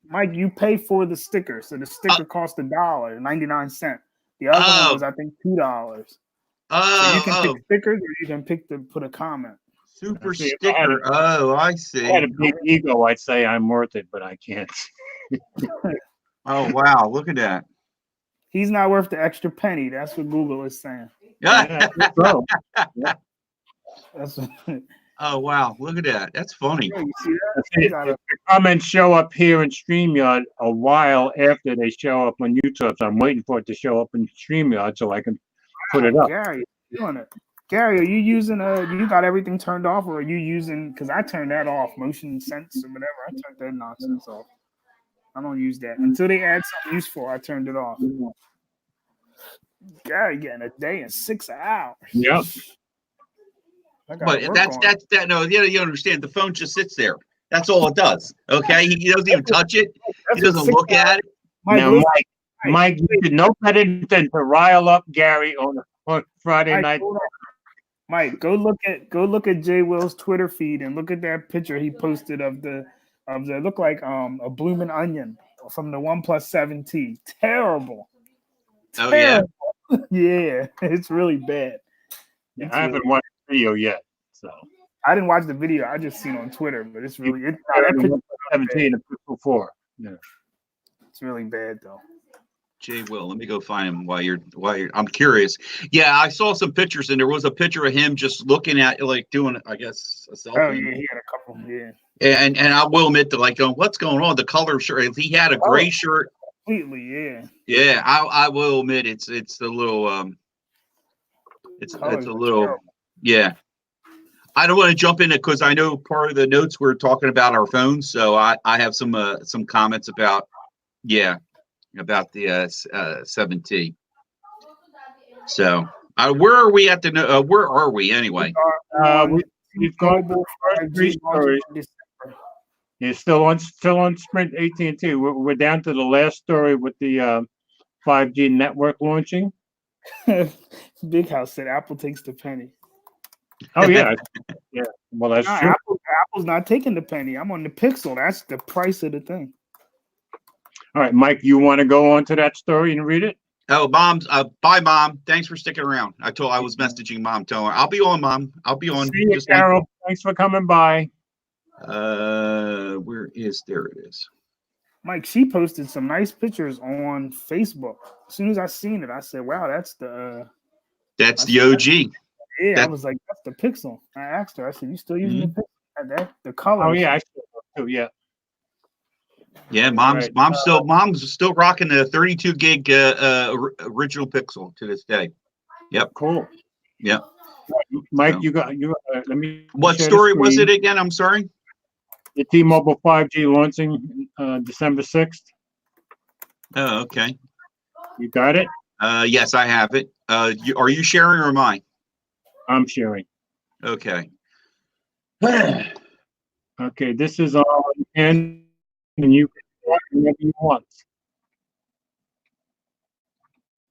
Mike, you pay for the sticker. So the sticker cost $1.99. The other one was I think $2. So you can pick stickers or you can pick to put a comment. Super sticker. I see. If I had a big ego, I'd say I'm worth it, but I can't. Oh wow, look at that. He's not worth the extra penny. That's what Google is saying. Yeah. Yeah. Oh wow, look at that. That's funny. Yeah, you see that? The comments show up here in StreamYard a while after they show up on YouTube. So I'm waiting for it to show up in StreamYard so I can put it up. Gary, doing it. Gary, are you using you got everything turned off, or are you using? Because I turned that off, motion sense or whatever. I turned that nonsense off. I don't use that until they add something useful. I turned it off. Gary getting a day in 6 hours. Yep. I got But work that's on. that. No, you understand. The phone just sits there. That's all it does. Okay, he doesn't even touch it. He That's what doesn't look at it. Mike, Now, listen, Mike, you should know better than to rile up Gary on Friday Mike, night. hold on. Mike, go look at Jay Will's Twitter feed and look at that picture he posted of the look like a blooming onion from the OnePlus 7T. Terrible. Oh Terrible. Yeah, it's really bad. Yeah, It's I haven't really, watched the video yet, so. I didn't watch the video. I just seen it on Twitter, but it's really that The picture, 17 and Pixel 4. Yeah. it's really bad though. Jay Will, let me go find him while you're. I'm curious. Yeah, I saw some pictures, and there was a picture of him just looking at, like, doing, I guess, a selfie. Oh yeah, he had a couple. Yeah, And I will admit that, like, going, what's going on? The color shirt. He had a gray shirt. completely. Yeah, Yeah, I will admit it's a little it's Colors a were little terrible. yeah. I don't want to jump in it because I know part of the notes we're talking about our phones, so I have some comments about the 7T. So where are we at the where are we anyway? We've gone through the first 3 stories. It's still on Sprint AT&T. We're down to the last story with the 5G network launching. Big House said Apple takes the penny. Oh yeah, yeah. Well, that's Nah, true. Apple's not taking the penny. I'm on the Pixel. That's the price of the thing. All right, Mike, you want to go on to that story and read it? Oh, Mom's bye, Mom. Thanks for sticking around. I was messaging Mom, telling her I'll be on, Mom. I'll be on. See you, Carol. Thanks for coming by. Where is there it is. Mike, she posted some nice pictures on Facebook. As soon as I seen it, I said, "Wow, that's the OG." I was like, "That's the Pixel." I asked her. I said, "You still using the Pixel? The color?" Oh yeah, I still do. Yeah. Yeah, mom's still rocking the 32 gig original Pixel to this day. Yep. Cool. Yep. Mike, you got let me. What story was it again? I'm sorry. The T-Mobile 5G launching December 6th. Oh, okay. You got it? Yes, I have it. Are you sharing or am I? I'm sharing. Okay. Okay, this is on and you can start whenever you want.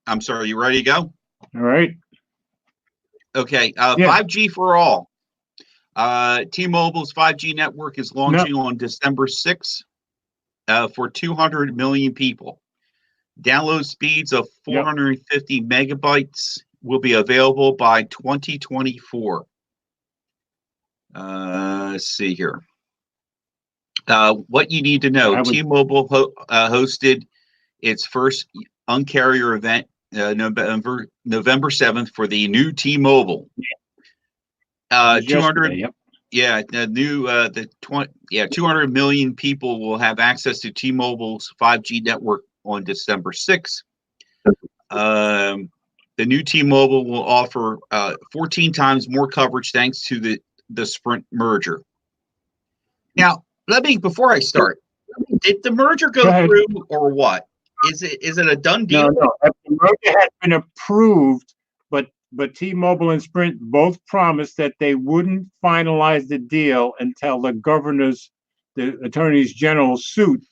I'm sorry, you ready to go? All right. Okay. 5G for all. T-Mobile's 5G network is launching on December 6th for 200 million people. Download speeds of 450 megabytes will be available by 2024. Let's see here. What you need to know: T-Mobile hosted its first Un-carrier event November 7th for the new T-Mobile. 200. Yeah, the new 200 million people will have access to T-Mobile's 5G network on December 6th. The new T-Mobile will offer 14 times more coverage thanks to the Sprint merger. Now, before I start, did the merger go through or what? Is it a done deal? No. The merger has been approved, but T-Mobile and Sprint both promised that they wouldn't finalize the deal until the Attorney General's suit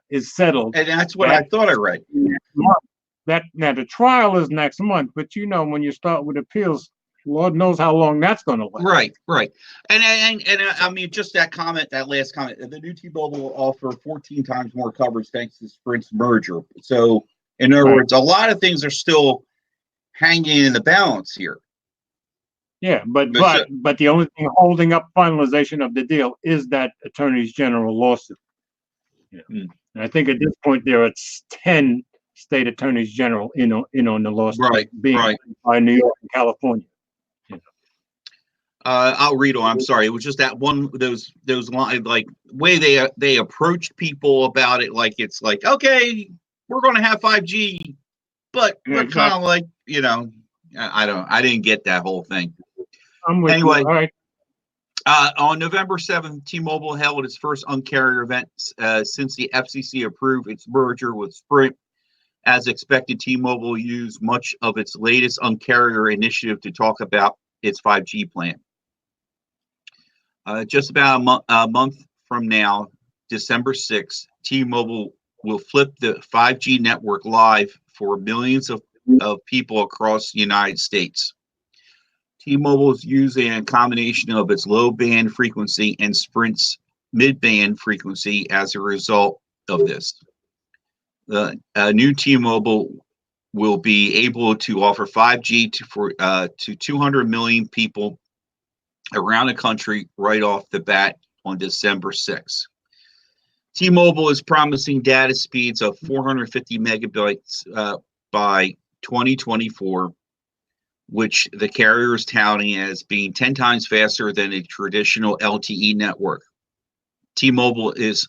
is settled. And that's what I thought I read. Now the trial is next month, but when you start with appeals, Lord knows how long that's going to last. Right. And I mean, just that last comment, the new T-Mobile will offer 14 times more coverage thanks to Sprint's merger. So, in other words, a lot of things are still hanging in the balance here. Yeah, but the only thing holding up finalization of the deal is that Attorney General lawsuit. Yeah. And I think at this point there are 10 state attorneys general in on the lawsuit, by New York and California. I'll read on. I'm sorry. It was just that one. Those lines, like way they approached people about it, like it's like, okay, we're going to have 5G, but we're kind of like, I didn't get that whole thing. I'm with you. All right. On November 7th, T-Mobile held its first Un-carrier event since the FCC approved its merger with Sprint. As expected, T-Mobile used much of its latest Un-carrier initiative to talk about its 5G plan. Just about a month from now, December 6th, T-Mobile will flip the 5G network live for millions of people across the United States. T-Mobile is using a combination of its low-band frequency and Sprint's mid-band frequency as a result of this. The new T-Mobile will be able to offer 5G to 200 million people around the country right off the bat on December 6th. T-Mobile is promising data speeds of 450 megabytes by 2024, which the carrier is touting as being 10 times faster than a traditional LTE network. T-Mobile is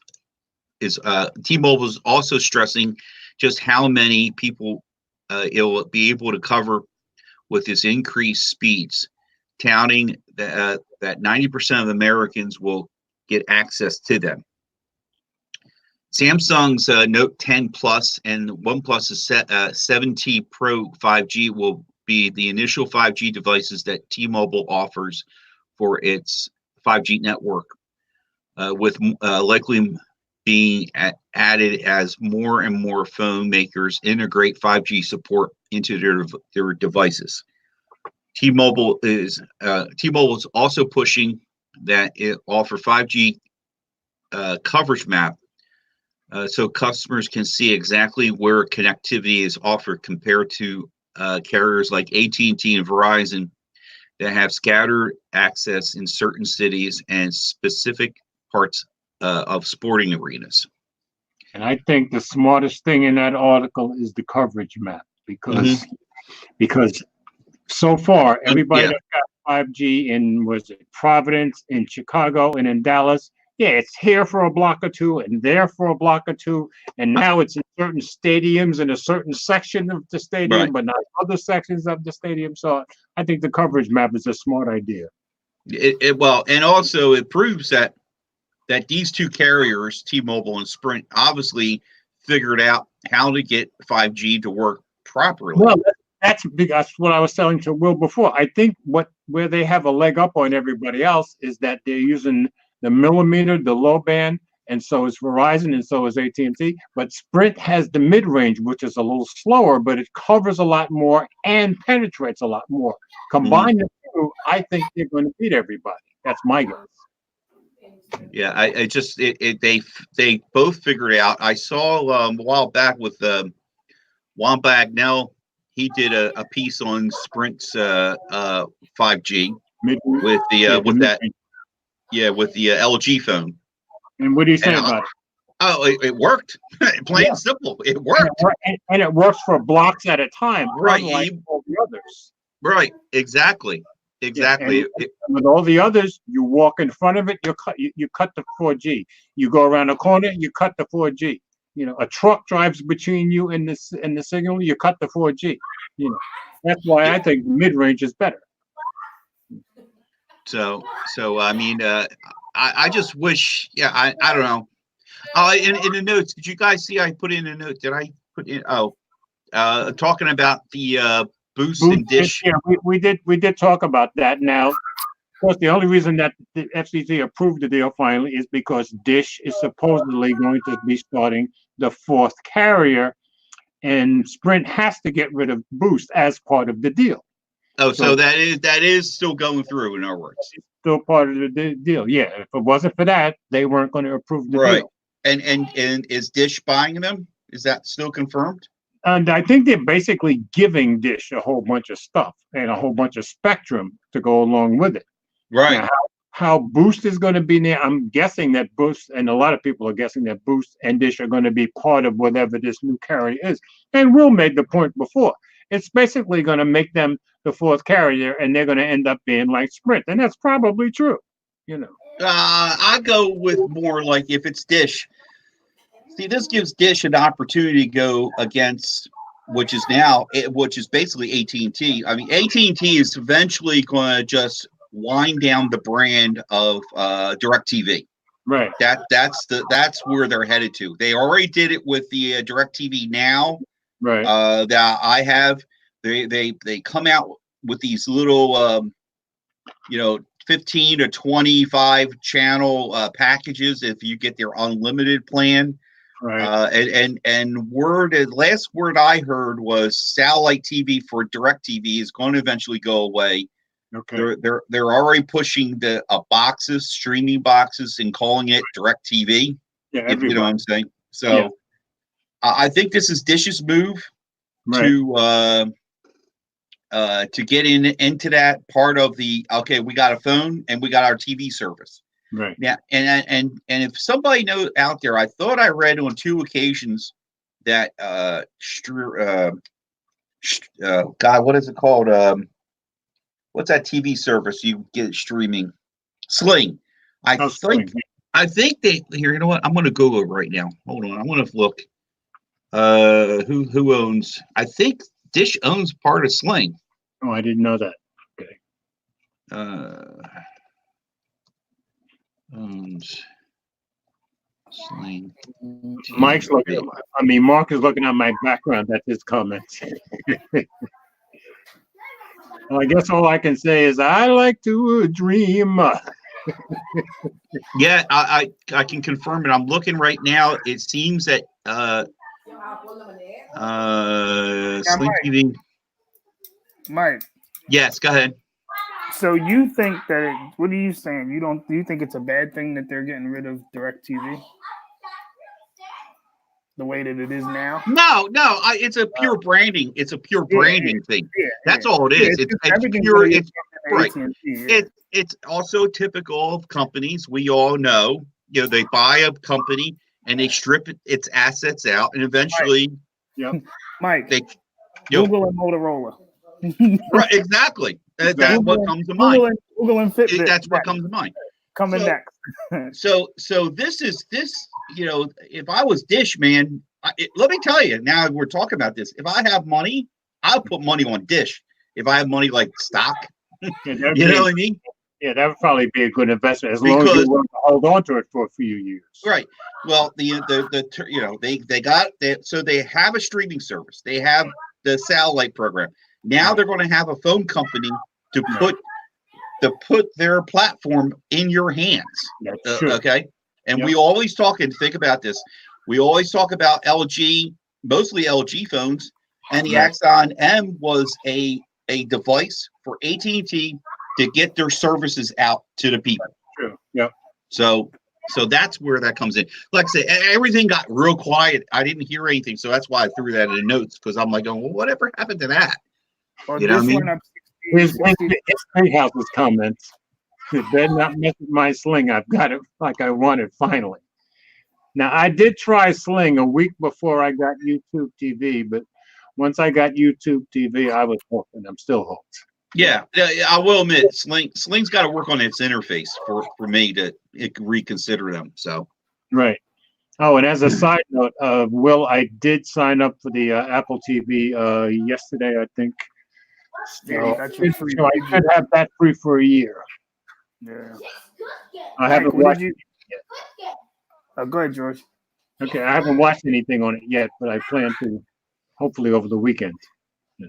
also stressing just how many people it will be able to cover with its increased speeds, touting that 90% of Americans will get access to them. Samsung's Note 10 Plus and OnePlus's 7T Pro 5G will be the initial 5G devices that T-Mobile offers for its 5G network, with likely being added as more and more phone makers integrate 5G support into their devices. T-Mobile is also pushing that it offer 5G coverage map, so customers can see exactly where connectivity is offered compared to carriers like AT&T and Verizon that have scattered access in certain cities and specific parts of sporting arenas. And I think the smartest thing in that article is the coverage map, because so far everybody that got 5G in, was it Providence, in Chicago, and in Dallas, yeah, it's here for a block or two and there for a block or two, and now it's in certain stadiums in a certain section of the stadium, but not other sections of the stadium. So I think the coverage map is a smart idea. Well, and also it proves that these two carriers, T-Mobile and Sprint, obviously figured out how to get 5G to work properly. Well, that's what I was telling to Will before. I think where they have a leg up on everybody else is that they're using the millimeter, the low band, and so is Verizon, and so is AT&T. But Sprint has the mid-range, which is a little slower, but it covers a lot more and penetrates a lot more. Combine the two, I think they're going to beat everybody. That's my guess. Yeah, they both figured it out. I saw a while back with Juan Bagnell. He did a piece on Sprint's 5G with the LG phone. And what do you say about it? Oh, it worked. Plain and simple, it worked. And it works for blocks at a time, right? Like all the others. Right, exactly. And with all the others, you walk in front of it, you cut the 4G. You go around the corner, you cut the 4G. You know, a truck drives between you and the signal, you cut the 4G. You know, that's why I think mid-range is better. So I mean, I just wish, I don't know. In the notes, did you guys see I put in a note? Did I put in? Talking about the Boost and Dish. Yeah, we did talk about that. Now, of course, the only reason that the FCC approved the deal finally is because Dish is supposedly going to be starting the fourth carrier, and Sprint has to get rid of Boost as part of the deal. Oh, so that is still going through, in other words. It's still part of the deal. Yeah, if it wasn't for that, they weren't going to approve the deal. And is Dish buying them? Is that still confirmed? And I think they're basically giving Dish a whole bunch of stuff and a whole bunch of spectrum to go along with it. Right. Now, how Boost is going to be there, I'm guessing that Boost, and a lot of people are guessing that Boost and Dish are going to be part of whatever this new carrier is. And Will made the point before. It's basically going to make them the fourth carrier, and they're going to end up being like Sprint. And that's probably true, you know. I go with more like if it's Dish. See, this gives Dish an opportunity to go against, which is basically AT&T. I mean, AT&T is eventually going to just wind down the brand of DirecTV. Right. That's where they're headed to. They already did it with the DirecTV Now. Right. That I have. They come out with these little 15 to 25 channel packages if you get their unlimited plan. Right. Last word I heard was satellite TV for DirecTV is going to eventually go away. Okay. They're already pushing the boxes, streaming boxes, and calling it DirecTV. Yeah, If you know what I'm saying. So Yeah. I think this is Dish's move Right. to get into that part of the okay. We got a phone and we got our TV service. Right. Yeah, and if somebody knows out there, I thought I read on 2 occasions that God, what is it called? What's that TV service you get streaming? Sling. Sling. I think they here. You know what? I'm going to Google it right now. Hold on. I want to look. Who owns? I think Dish owns part of Sling. Oh, I didn't know that. Okay. Owns Sling. Mike's looking. I mean, Mark is looking at my background. That's his comments. Well, I guess all I can say is I like to dream. Yeah, I can confirm it. I'm looking right now. It seems that Sling TV. Mike. Yes, go ahead. So you think that what are you saying? Do you think it's a bad thing that they're getting rid of DirecTV? The way that it is now? No, it's a pure branding. It's a pure branding thing. Yeah, That's all it is. It's pure. It's right. It's also typical of companies. We all know, they buy a company and they strip its assets out, and eventually, Mike, they Google and Motorola. Right, exactly. That's what comes to mind. Google and Fitbit. That's what comes to mind. Coming next. So this. If I was Dish, man, let me tell you. Now we're talking about this. If I have money, I'll put money on Dish. If I have money like stock, you know what I mean? Yeah, that would probably be a good investment as long as you want to hold on to it for a few years. Right. Well, they have a streaming service. They have the satellite program. Now they're going to have a phone company to put their platform in your hands. That's true. Okay. And we always talk, and think about this. We always talk about LG, mostly LG phones, and the Axon M was a device for AT&T to get their services out to the people. True. Yep. So that's where that comes in. Like I say, everything got real quiet. I didn't hear anything, so that's why I threw that in the notes, because I'm like, well, whatever happened to that? You know what I mean? His House's comments. You better not mess with my Sling. I've got it like I want it finally. Now, I did try Sling a week before I got YouTube TV, but once I got YouTube TV, I was hooked, and I'm still hooked. Yeah, I will admit, Sling's got to work on its interface for me to reconsider them. So, right. Oh, and as a side note, Will, I did sign up for the Apple TV yesterday, I think. So I should have that free for a year. Yeah. I haven't watched it yet. Go ahead, George. Okay, I haven't watched anything on it yet, but I plan to hopefully over the weekend. Yeah.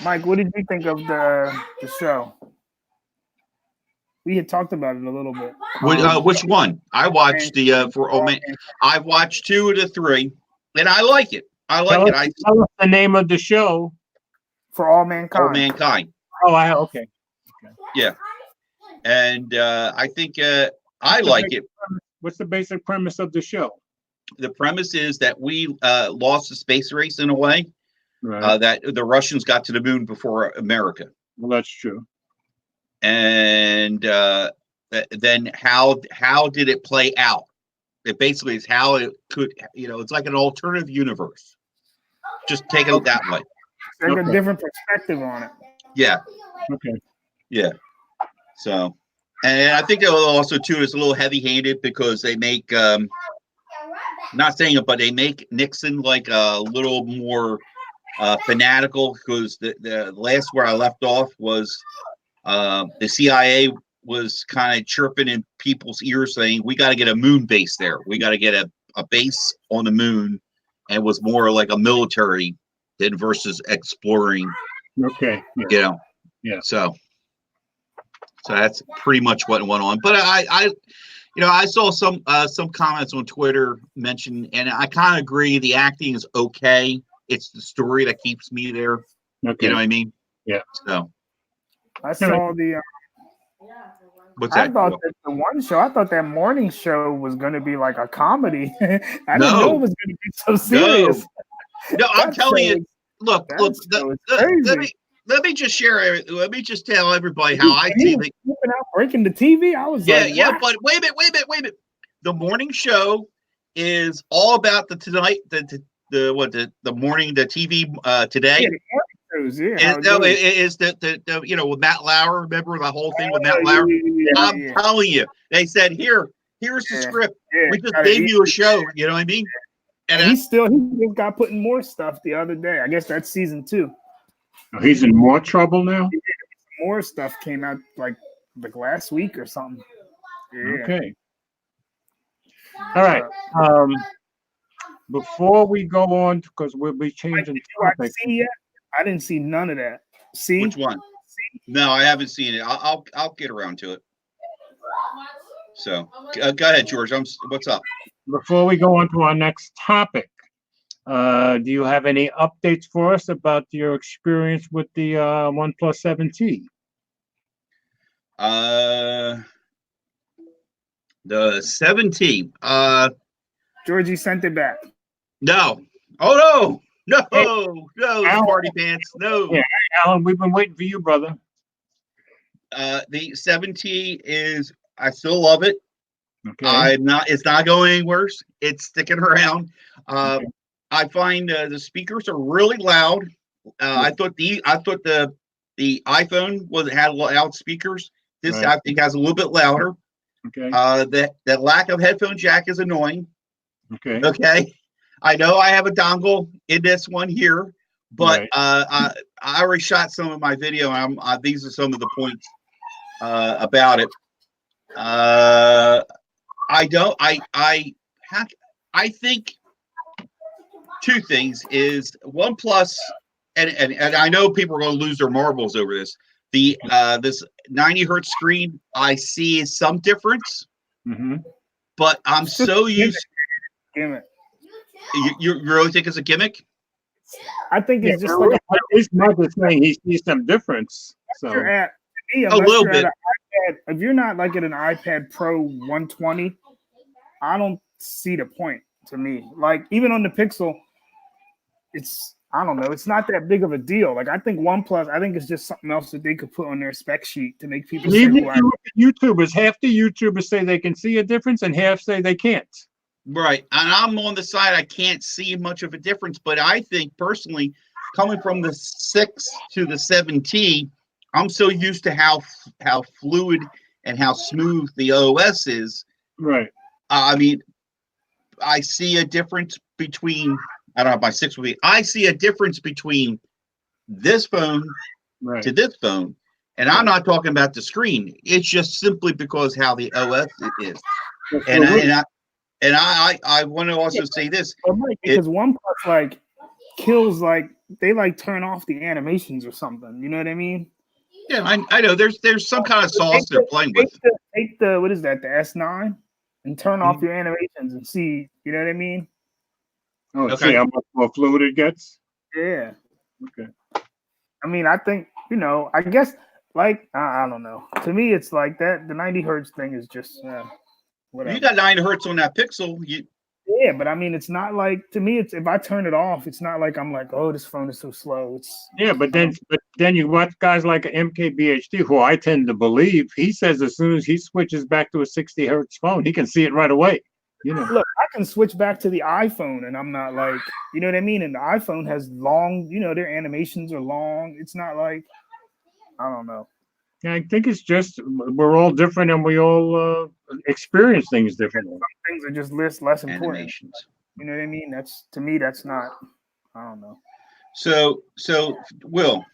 Mike, what did you think of the show? We had talked about it a little bit. Which one? I watched I've watched 2 of the 3, and I like it. Tell us the name of the show. For All Mankind. All Mankind. Oh, okay. Yeah, and I think I like it. What's the basic premise of the show? The premise is that we lost the space race in a way. Right. That the Russians got to the moon before America. Well, that's true. And then how did it play out? It basically is how it could, it's like an alternative universe. Just take it that way. Like a different perspective on it. Yeah. Okay. Yeah. So, and I think also too is a little heavy-handed because they make not saying it, but they make Nixon like a little more fanatical, because the last where I left off was the CIA was kind of chirping in people's ears saying, we got to get a moon base there. We got to get a base on the moon, and it was more like a military than versus exploring. Okay. Yeah. So So that's pretty much what went on. But I saw some comments on Twitter mention, and I kind of agree. The acting is okay. It's the story that keeps me there. Okay. You know what I mean? Yeah. So I saw the. what's I that? thought that the one show. I thought that morning show was going to be like a comedy. I didn't No. know it was going to be so serious. No, I'm That telling show you. Look. show is crazy. Let me just share. Let me just tell everybody how I see the. Flipping out, breaking the TV. I was like, Yeah. what? But wait a minute. The morning show is all about the tonight. The morning, the TV today. Yeah, the morning shows, It is the with Matt Lauer. Remember the whole thing with Matt Lauer? I'm telling you, they said here's the script. We just gave you a show. You know what I mean? And he just got put in more stuff the other day. I guess that's season 2. He's in more trouble now. More stuff came out like last week or something. Yeah. Okay. All right. Before we go on, because we'll be changing topic. See yet? I didn't see none of that. See which one? No, I haven't seen it. I'll get around to it. So go ahead, George. What's up? Before we go on to our next topic, do you have any updates for us about your experience with the OnePlus 7T? The 7T. Georgie sent it back. No. Oh no. No, party pants. No. Yeah, Alan, we've been waiting for you, brother. The 7T is. I still love it. Okay. It's not going anywhere. It's sticking around. Okay. I find the speakers are really loud. I thought the iPhone had loud speakers. This Right. I think has a little bit louder. Okay. That lack of headphone jack is annoying. Okay. Okay. I know I have a dongle in this one here, but Right. I already shot some of my video. These are some of the points about it. I think two things is OnePlus, and I know people are going to lose their marbles over this. This 90 hertz screen, I see some difference, but I'm so used. Gimmick. You really think it's a gimmick? I think it's just his mother saying he sees some difference. So a little bit. If you're not like at an iPad Pro 120, I don't see the point to me. Like even on the Pixel, I don't know. It's not that big of a deal. Like I think OnePlus, I think it's just something else that they could put on their spec sheet to make people. Even if you look at YouTubers, half the YouTubers say they can see a difference, and half say they can't. Right, and I'm on the side. I can't see much of a difference, but I think personally, coming from the 6 to the 7T, I'm so used to how fluid and how smooth the OS is. Right. I mean, I see a difference between. I don't know if my 6 will be. I see a difference between this phone to this phone, and I'm not talking about the screen. It's just simply because how the OS is, and I want to also say this, because OnePlus like kills they turn off the animations or something. You know what I mean? Yeah, I know. There's some kind of sauce they're playing with. Take the what is that? The S9 and turn off your animations and see. You know what I mean? Oh, okay. See how much more fluid it gets? Yeah. Okay. I mean, I think, I guess, I don't know. To me, it's like that. The 90 hertz thing is just whatever. You got 90 hertz on that Pixel. Yeah, but I mean, it's not like, to me, it's if I turn it off, it's not like I'm like, oh, this phone is so slow. But then you watch guys like MKBHD, who I tend to believe, he says as soon as he switches back to a 60 hertz phone, he can see it right away. Look, I can switch back to the iPhone and I'm not like, you know what I mean? And the iPhone has long, their animations are long. It's not like, I don't know. Yeah, I think it's just we're all different and we all experience things differently. Some things are just less important. Animations. You know what I mean? To me, that's not, I don't know. So Will,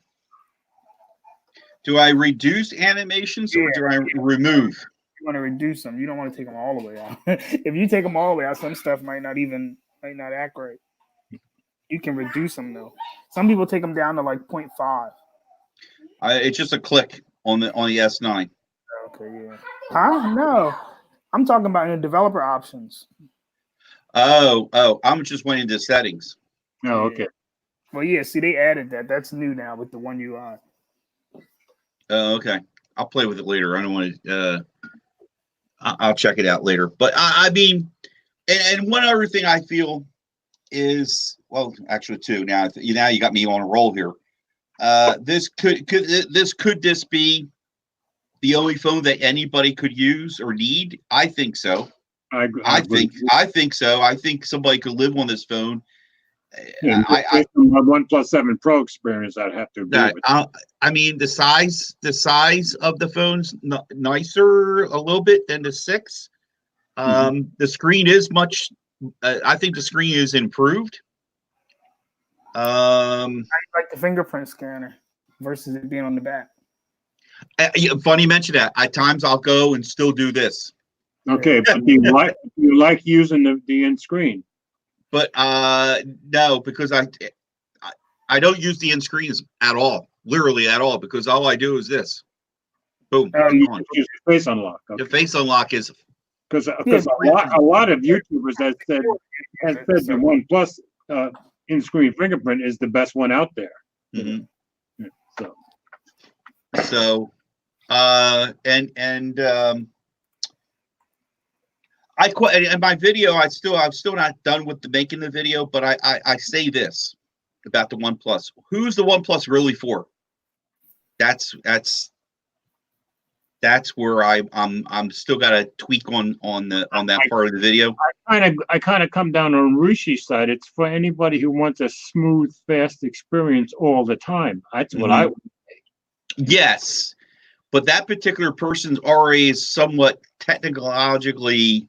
do I reduce animations or do I remove? You want to reduce them. You don't want to take them all the way out. If you take them all the way out, some stuff might not act right. You can reduce them though. Some people take them down to like 0.5. It's just a click on the S9. Okay, yeah. Huh? No, I'm talking about in the developer options. Oh, I'm just waiting to settings. Oh, okay. Well, yeah. See, they added that. That's new now with the One UI. Oh, okay. I'll play with it later. I don't want to. I'll check it out later. But I mean, and one other thing I feel is, well, actually two. Now you got me on a roll here. This could this be the only phone that anybody could use or need? I think so. I think so. I think somebody could live on this phone. Yeah, based on my OnePlus 7 Pro experience, I'd have to agree with that. I mean, the size of the phone's nicer a little bit than the 6. The screen is much. I think the screen is improved. I like the fingerprint scanner versus it being on the back. Funny you mention that. At times I'll go and still do this. Okay, but do you like using the end screen? But no, because I don't use the end screens at all, literally at all, because all I do is this. Boom. You use the face unlock. Okay. The face unlock is because a lot of YouTubers have said the OnePlus in-screen fingerprint is the best one out there. Mm-hmm. Yeah, so in my video, I'm still not done with making the video, but I say this about the OnePlus. Who's the OnePlus really for? That's where I'm still got to tweak on that part of the video. I kind of come down on Rishi's side. It's for anybody who wants a smooth, fast experience all the time. That's what I would say. Yes, but that particular person's already is somewhat technologically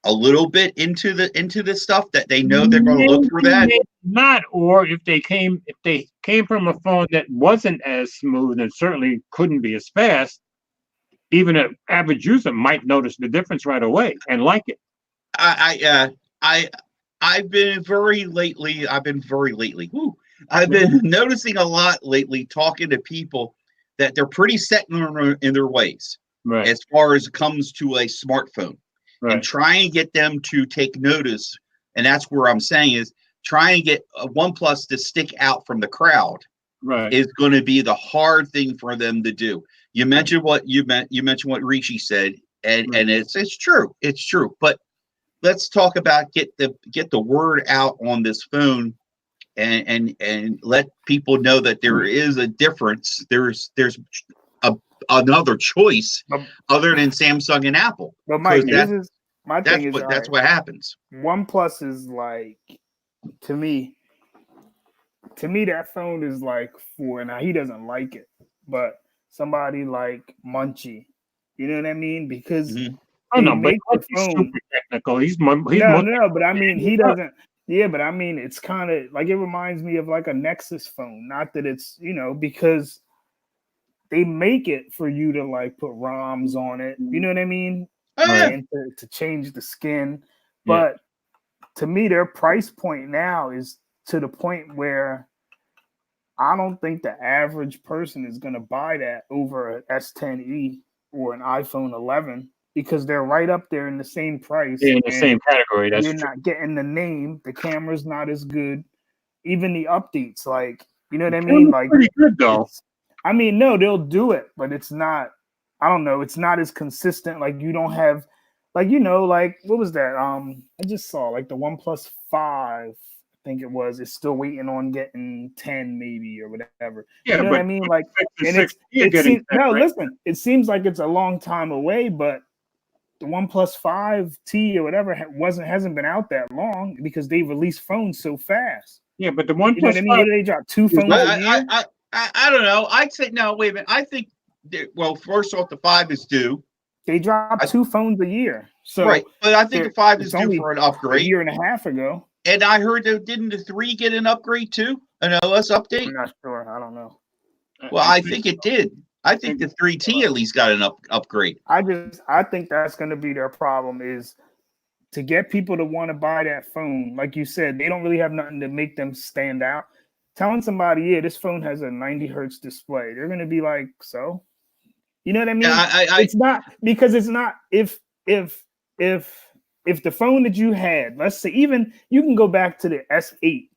a little bit into this stuff that they know they're going to look for that. Not, or if they came from a phone that wasn't as smooth and certainly couldn't be as fast, even an average user might notice the difference right away and like it. I've been very lately. I've been noticing a lot lately, talking to people that they're pretty set in their ways, right, as far as it comes to a smartphone. Right. And try and get them to take notice. And that's where I'm saying is try and get a OnePlus to stick out from the crowd. Right. Is going to be the hard thing for them to do. You mentioned what you mentioned what Rishi said, and it's true. It's true. But let's talk about get the word out on this phone and let people know that there is a difference. There's another choice other than Samsung and Apple. But Mike, that's what happens. OnePlus is like, to me, that phone is like for, now he doesn't like it, but somebody like Munchie, you know what I mean? Because I know, but he's super technical. No, but I mean he doesn't. Yeah, but I mean it's kind of like, it reminds me of like a Nexus phone. Not that it's, because they make it for you to like put ROMs on it. You know what I mean? And to change the skin. But to me, their price point now is to the point where I don't think the average person is going to buy that over an S10e or an iPhone 11, because they're right up there in the same price. Yeah, in the same category. That's you're not getting the name. The camera's not as good. Even the updates, like, you know what I mean? Like, pretty good though. I mean, no, they'll do it, but it's not. I don't know. It's not as consistent. Like, you don't have, like, like, what was that? I just saw like the OnePlus 5. I think it was. It's still waiting on getting 10 maybe or whatever. Yeah, you know what I mean? Like, and listen. It seems like it's a long time away, but the OnePlus 5T or whatever hasn't been out that long, because they release phones so fast. Yeah, but the OnePlus, you know what I mean? They dropped 2 phones a year. I don't know. I'd say no. Wait a minute. I think. Well, first off, the 5 is due. They dropped 2 phones a year. So right, but I think the 5 is due for an upgrade. A year and a half ago. And I heard that didn't the 3 get an upgrade too? An OS update? I'm not sure. I don't know. Well, I think it did. I think the 3T at least got an upgrade. I think that's going to be their problem, is to get people to want to buy that phone. Like you said, they don't really have nothing to make them stand out. Telling somebody, yeah, this phone has a 90 hertz display, they're going to be like, so? You know what I mean? Yeah, it's not because it's not if the phone that you had, let's say, even you can go back to the S8.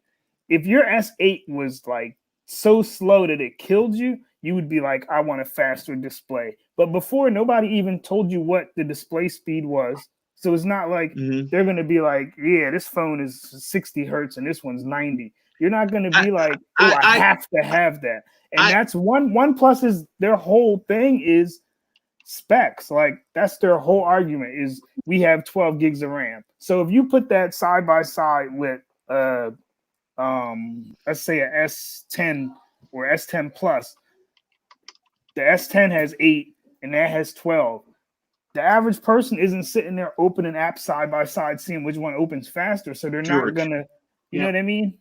If your S8 was like so slow that it killed you, you would be like, I want a faster display. But before, nobody even told you what the display speed was. So it's not like they're going to be like, yeah, this phone is 60 hertz and this one's 90. You're not going to be like, oh, I have to have that. And that's OnePlus is their whole thing is specs. Like that's their whole argument is we have 12 gigs of RAM. So if you put that side by side with let's say a S10 or S10 Plus, the S10 has 8 and that has 12. The average person isn't sitting there opening apps side by side, seeing which one opens faster. So they're not gonna, you know what I mean?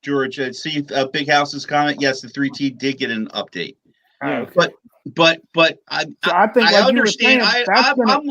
George, see Big House's comment. Yes, the 3T did get an update. Yeah, okay. But I think I understand.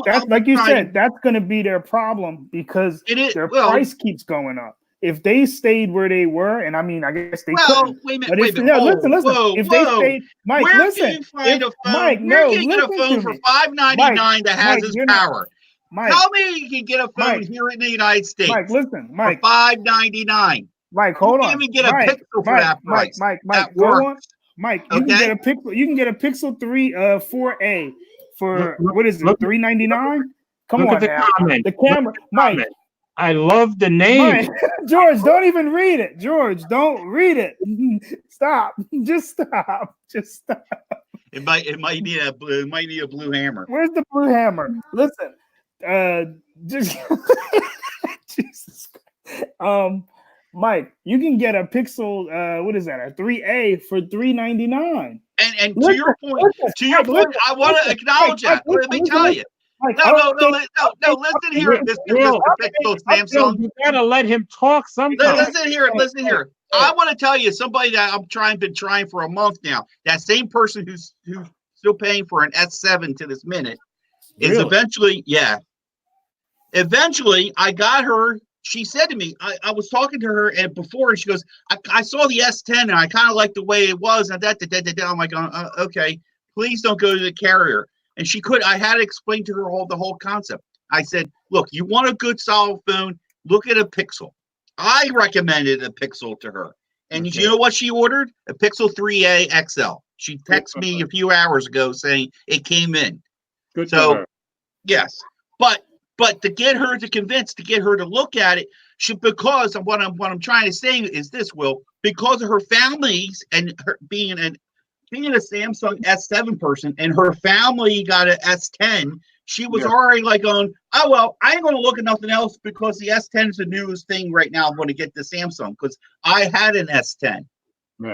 That's like you said, that's going to be their problem because their price keeps going up. If they stayed where they were, and I mean, I guess they couldn't. Wait a minute. But Listen. If they stayed, Mike, listen. Where can you find a phone? Mike, where can you get a phone for $599 that has this power? Mike, tell me you can get a phone here in the United States. Mike, listen, Mike, for $599. Mike, hold on. You can't even get a Pixel for that price. Mike, go on. Mike, you can get a Pixel. You can get a Pixel 3 4A for what is it? $399. Come on now. The camera, Mike. I love the name. Mike, George, don't even read it. George, don't read it. Stop. Just stop. Just stop. It might need a blue hammer. Where's the blue hammer? Listen, just Jesus. Mike, you can get a Pixel. What is that? A 3A for $399. And to your point, I want to acknowledge that. Let me tell you. No. Listen here. This Pixel Samsung. You gotta let him talk sometimes. Listen here. I want to tell you somebody that been trying for a month now. That same person who's still paying for an S7 to this minute is eventually I got her. She said to me, I was talking to her and before, and she goes, I saw the S10 and I kind of like the way it was. And I'm like, okay, please don't go to the carrier. And I had to explain to her the whole concept. I said, look, you want a good solid phone, look at a Pixel. I recommended a Pixel to her. And you know what she ordered? A Pixel 3A XL. She texted me a few hours ago saying it came in. Good so, for her. Yes. But to get her to look at it, because of what I'm trying to say is this, Will, because of her families and her being a Samsung S7 person and her family got an S10, she was already like going, oh, well, I ain't going to look at nothing else because the S10 is the newest thing right now. I'm going to get the Samsung because I had an S10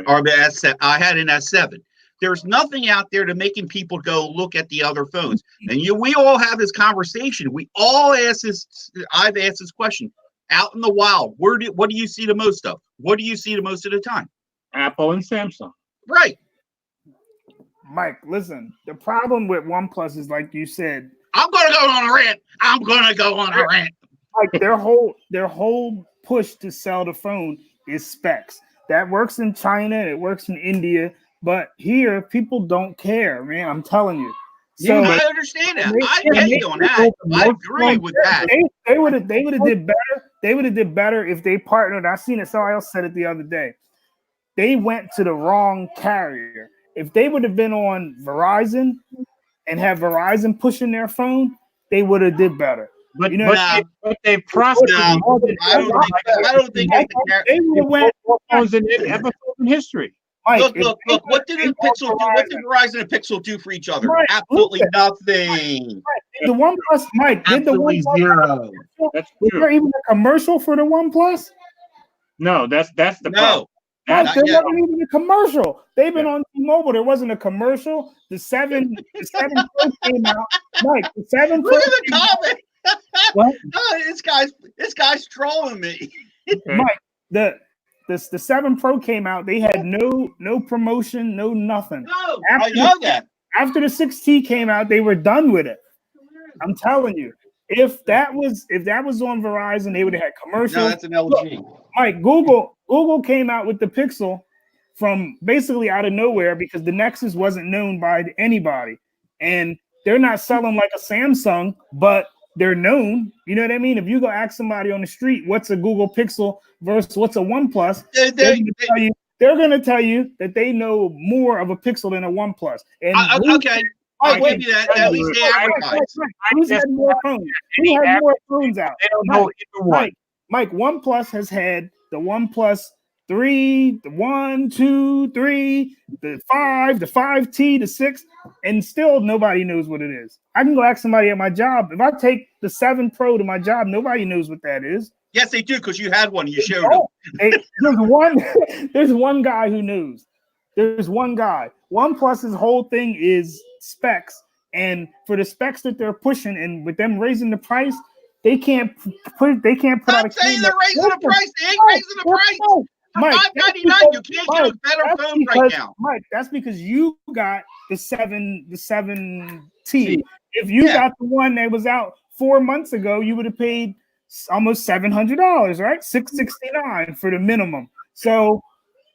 or the S7. I had an S7. There's nothing out there to making people go look at the other phones. And we all have this conversation. We all ask this. I've asked this question out in the wild. What do you see the most of? What do you see the most of the time? Apple and Samsung. Right. Mike, listen, the problem with OnePlus is like you said. I'm going to go on a rant. Like their whole push to sell the phone is specs. That works in China. It works in India. But here, people don't care, man. I'm telling you. So, I understand that. I get you on that. I agree with that. They would have did better. They would have did better if they partnered. I seen it. Somebody else said it the other day. They went to the wrong carrier. If they would have been on Verizon and have Verizon pushing their phone, they would have did better. But they prospered. I don't think they would have went in history. Mike, look. What did the Pixel do? What did Verizon and Pixel do for each other? Right, absolutely nothing. The OnePlus, Mike, did the OnePlus zero. Was there even a commercial for the OnePlus? No, that's the problem. Mike, there wasn't even a commercial. They've been on T-Mobile. There wasn't a commercial. The 7 Pro came out. Mike, the 7 Pro. Look at the comment. What? Oh, this guy's trolling me. Mike, the 7 Pro came out. They had no promotion, no nothing. No, I know that. After the 6T came out, they were done with it. I'm telling you. If that was on Verizon, they would have had commercials. No, that's an LG. Look, Mike, Google came out with the Pixel from basically out of nowhere because the Nexus wasn't known by anybody. and they're not selling like a Samsung, but they're known. You know what I mean? If you go ask somebody on the street what's a Google Pixel versus what's a OnePlus, they're going to tell you that they know more of a Pixel than a OnePlus. And okay, I'll give you that. At least they advertise. Who's had more phones? Who has more phones out? They don't know either one. Mike, OnePlus has had the OnePlus 3, the 1, 2, 3, the 5, the 5T, the 6, and still nobody knows what it is. I can go ask somebody at my job. If I take the 7 Pro to my job, nobody knows what that is. Yes, they do, because you had one. You showed them. Hey, there's one guy who knows. There's one guy. OnePlus's whole thing is specs, and for the specs that they're pushing, and with them raising the price, they can't put out a. Saying they're raising the price. They ain't raising the price. Mike, $599, you can't get a better phone right now. Mike, that's because you got the 7T. If you got the one that was out 4 months ago, you would have paid almost $700, right? $669 for the minimum. So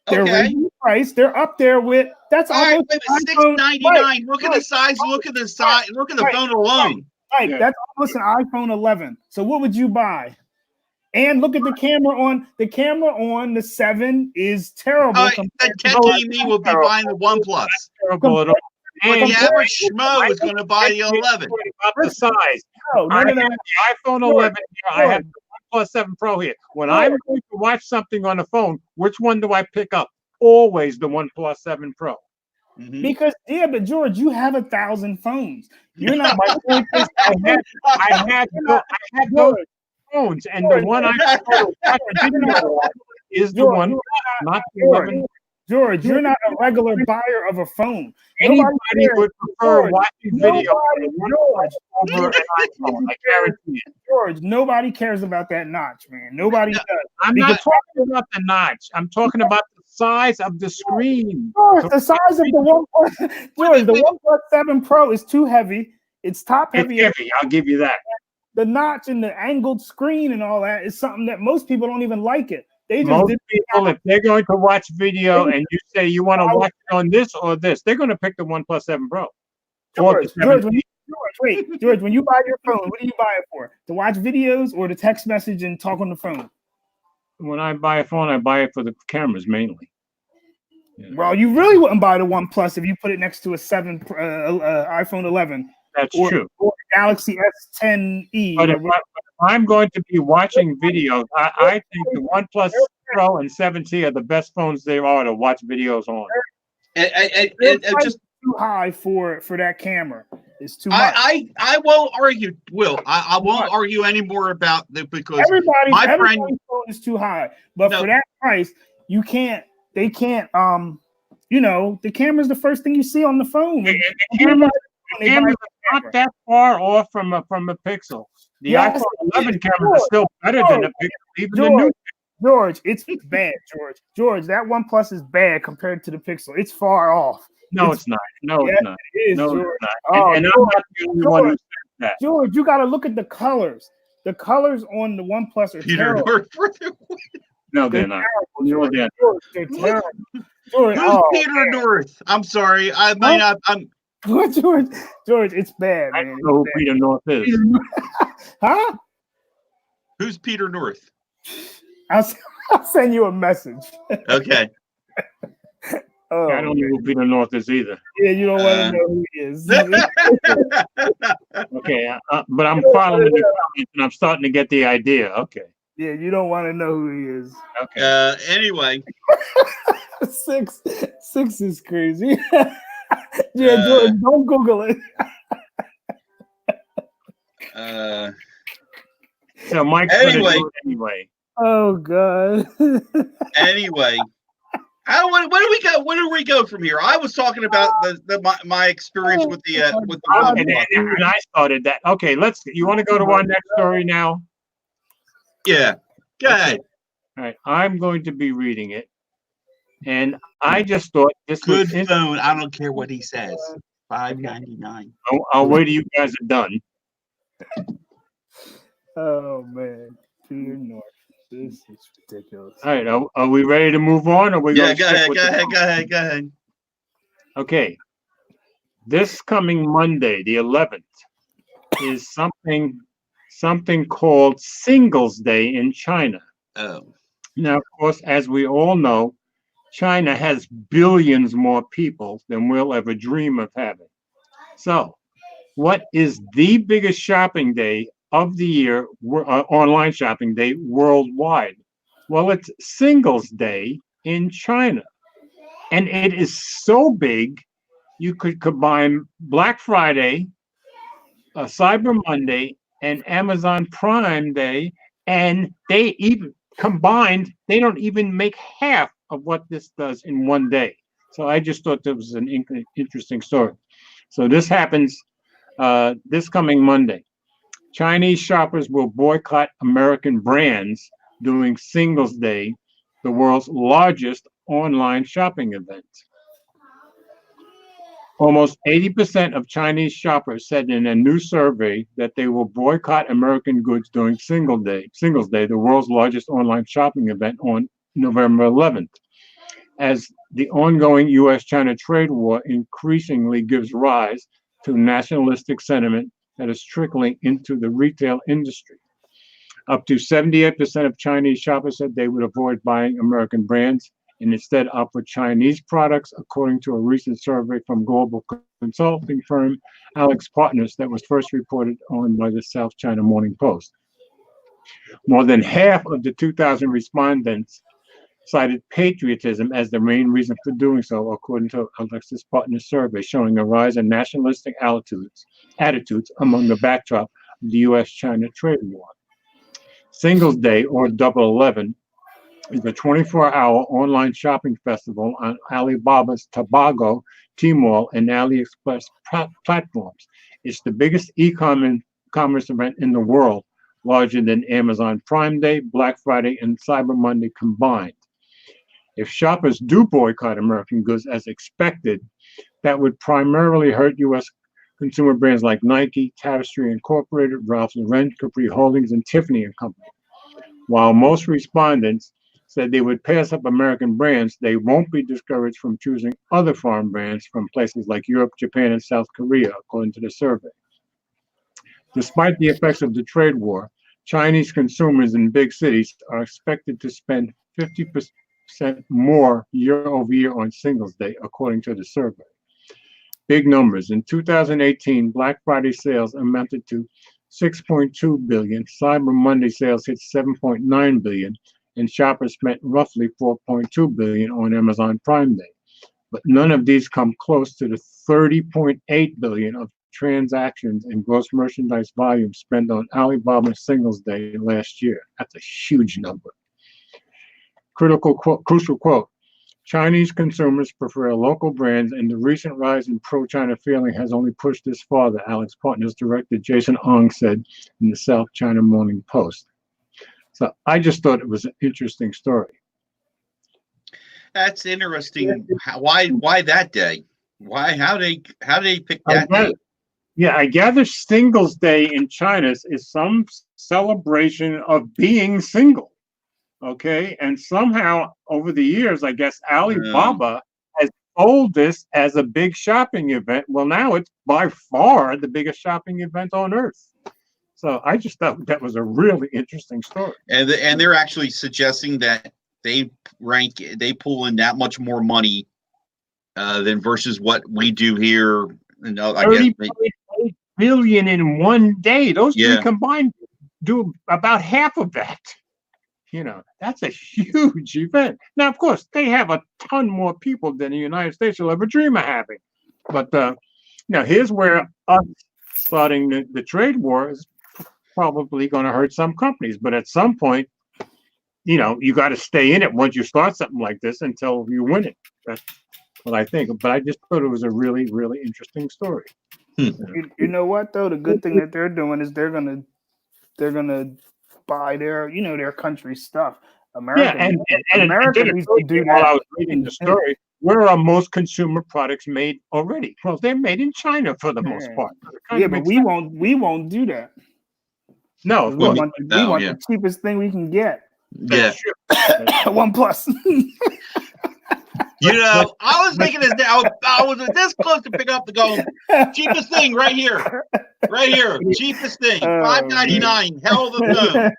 they're raising the price. They're up there with that's almost $699. Look at the size. Look at the size. Look at the phone alone. Mike, that's almost an iPhone 11. So what would you buy? And look at the camera on the 7 is terrible. That me will be buying the OnePlus. Terrible at all. And the average schmo is going to buy the 11. About the size. No. The iPhone 11 here. I have the OnePlus 7 Pro here. When I'm going to watch something on the phone, which one do I pick up? Always the OnePlus 7 Pro. Mm-hmm. Because but George, you have 1,000 phones. You're not my point. I had those phones, and the one I is the one, not the 11. George, you're not a regular buyer of a phone. Anybody would prefer watching video over an iPhone. I guarantee it. George, nobody cares about that notch, man. Nobody does. I'm not talking about the notch. I'm talking about the size of the screen. George, the size of the OnePlus. George, the OnePlus 7 Pro is too heavy. It's top heavy. It's heavy. I'll give you that. The notch and the angled screen and all that is something that most people don't even like it. Most people, if they're going to watch video and you say you want to watch it on this or this, they're going to pick the OnePlus 7 Pro. George, when you buy your phone, what do you buy it for? To watch videos or to text message and talk on the phone? When I buy a phone, I buy it for the cameras mainly. Yeah. Well, you really wouldn't buy the OnePlus if you put it next to a iPhone 11. That's true. Or Galaxy S10e. But if I'm going to be watching videos, I think the OnePlus Pro and 7T are the best phones there are to watch videos on. It's just too high for that camera. It's too much. I won't argue, Will. I won't argue anymore about that because everybody's phone is too high. But for that price, they can't. The camera's the first thing you see on the phone. The camera's not that far off from a Pixel. The iPhone 11 camera is still better than the Pixel, even the new. George, it's bad, George, that OnePlus is bad compared to the Pixel. It's far off. No, it's not. It's not. It is, no, George. It's not. And I'm not the only one who said that. George, you got to look at the colors. The colors on the OnePlus are terrible. No, they're not. George, they're terrible. George, who's Peter North? I'm sorry. I might not. George, it's bad, man. I don't know who Peter North is. Huh? Who's Peter North? I'll send you a message. Okay. I don't know who Peter North is either. Yeah, you don't want to know who he is. Okay, but I'm following the comments and I'm starting to get the idea. Okay. Yeah, you don't want to know who he is. Okay. Anyway. 6 is crazy. Yeah, George, don't Google it. So Mike's anyway. Oh God. Anyway, where do we go from here? I was talking about my experience with the and I started that. Okay, you want to go to our next story now? Yeah. Go ahead. All right, I'm going to be reading it. And I just thought this was good phone. I don't care what he says. $599. I'll wait till you guys are done. Oh man, Peter North. This is ridiculous. All right, are we ready to move on? Or go ahead. Go ahead. Okay. this coming Monday, the 11th, is something called Singles Day in China. Oh. Now, of course, as we all know, China has billions more people than we'll ever dream of having. So, what is the biggest shopping day of the year, online shopping day worldwide? Well, it's Singles Day in China. And it is so big, you could combine Black Friday, Cyber Monday, and Amazon Prime Day, and they even combined, they don't even make half of what this does in one day. So I just thought that was an interesting story. So this happens this coming Monday. Chinese shoppers will boycott American brands during Singles Day, the world's largest online shopping event. Almost 80% of Chinese shoppers said in a new survey that they will boycott American goods during Singles Day, the world's largest online shopping event on November 11th. As the ongoing US-China trade war increasingly gives rise to nationalistic sentiment that is trickling into the retail industry. Up to 78% of Chinese shoppers said they would avoid buying American brands and instead opt for Chinese products, according to a recent survey from global consulting firm AlixPartners that was first reported on by the South China Morning Post. More than half of the 2,000 respondents cited patriotism as the main reason for doing so, according to AlixPartners survey, showing a rise in nationalistic attitudes among the backdrop of the US-China trade war. Singles Day, or Double 11, is a 24-hour online shopping festival on Alibaba's Taobao, Tmall, and AliExpress platforms. It's the biggest e-commerce event in the world, larger than Amazon Prime Day, Black Friday, and Cyber Monday combined. If shoppers do boycott American goods as expected, that would primarily hurt U.S. consumer brands like Nike, Tapestry Incorporated, Ralph Lauren, Capri Holdings, and Tiffany & Company. While most respondents said they would pass up American brands, they won't be discouraged from choosing other foreign brands from places like Europe, Japan, and South Korea, according to the survey. Despite the effects of the trade war, Chinese consumers in big cities are expected to spend 50% more year over year on Singles Day, according to the survey. Big numbers. In 2018, Black Friday sales amounted to 6.2 billion. Cyber Monday sales hit 7.9 billion, and shoppers spent roughly 4.2 billion on Amazon Prime Day. But none of these come close to the 30.8 billion of transactions and gross merchandise volume spent on Alibaba Singles Day last year. That's a huge number. Crucial quote, Chinese consumers prefer local brands, and the recent rise in pro-China feeling has only pushed this farther, AlixPartners director Jason Ong said in the South China Morning Post. So I just thought it was an interesting story. That's interesting. Why that day? How they pick that day? Yeah, I gather Singles Day in China is some celebration of being single. Okay, and somehow over the years, I guess Alibaba has sold this as a big shopping event. Well, now it's by far the biggest shopping event on earth. So I just thought that was a really interesting story. And they're actually suggesting that they pull in that much more money than versus what we do here. You know, I guess 30.8 billion in one day. Those three combined do about half of that. You know, that's a huge event. Now, of course, they have a ton more people than the United States will ever dream of having. But now here's where us starting the trade war is probably going to hurt some companies. But at some point, you know, you got to stay in it once you start something like this until you win it. That's what I think. But I just thought it was a really, really interesting story. You know what though? The good thing that they're doing is they're gonna buy their country stuff. America needs to do that. While I was reading the story, where are most consumer products made already? Well, they're made in China for the most part. Yeah, but we won't do that. No, of course. We want the cheapest thing we can get. Yeah. OnePlus. You know, I was thinking this. I was this close to pick up the go. Cheapest thing right here. Right here. Cheapest thing. $5.99. Hell of a phone.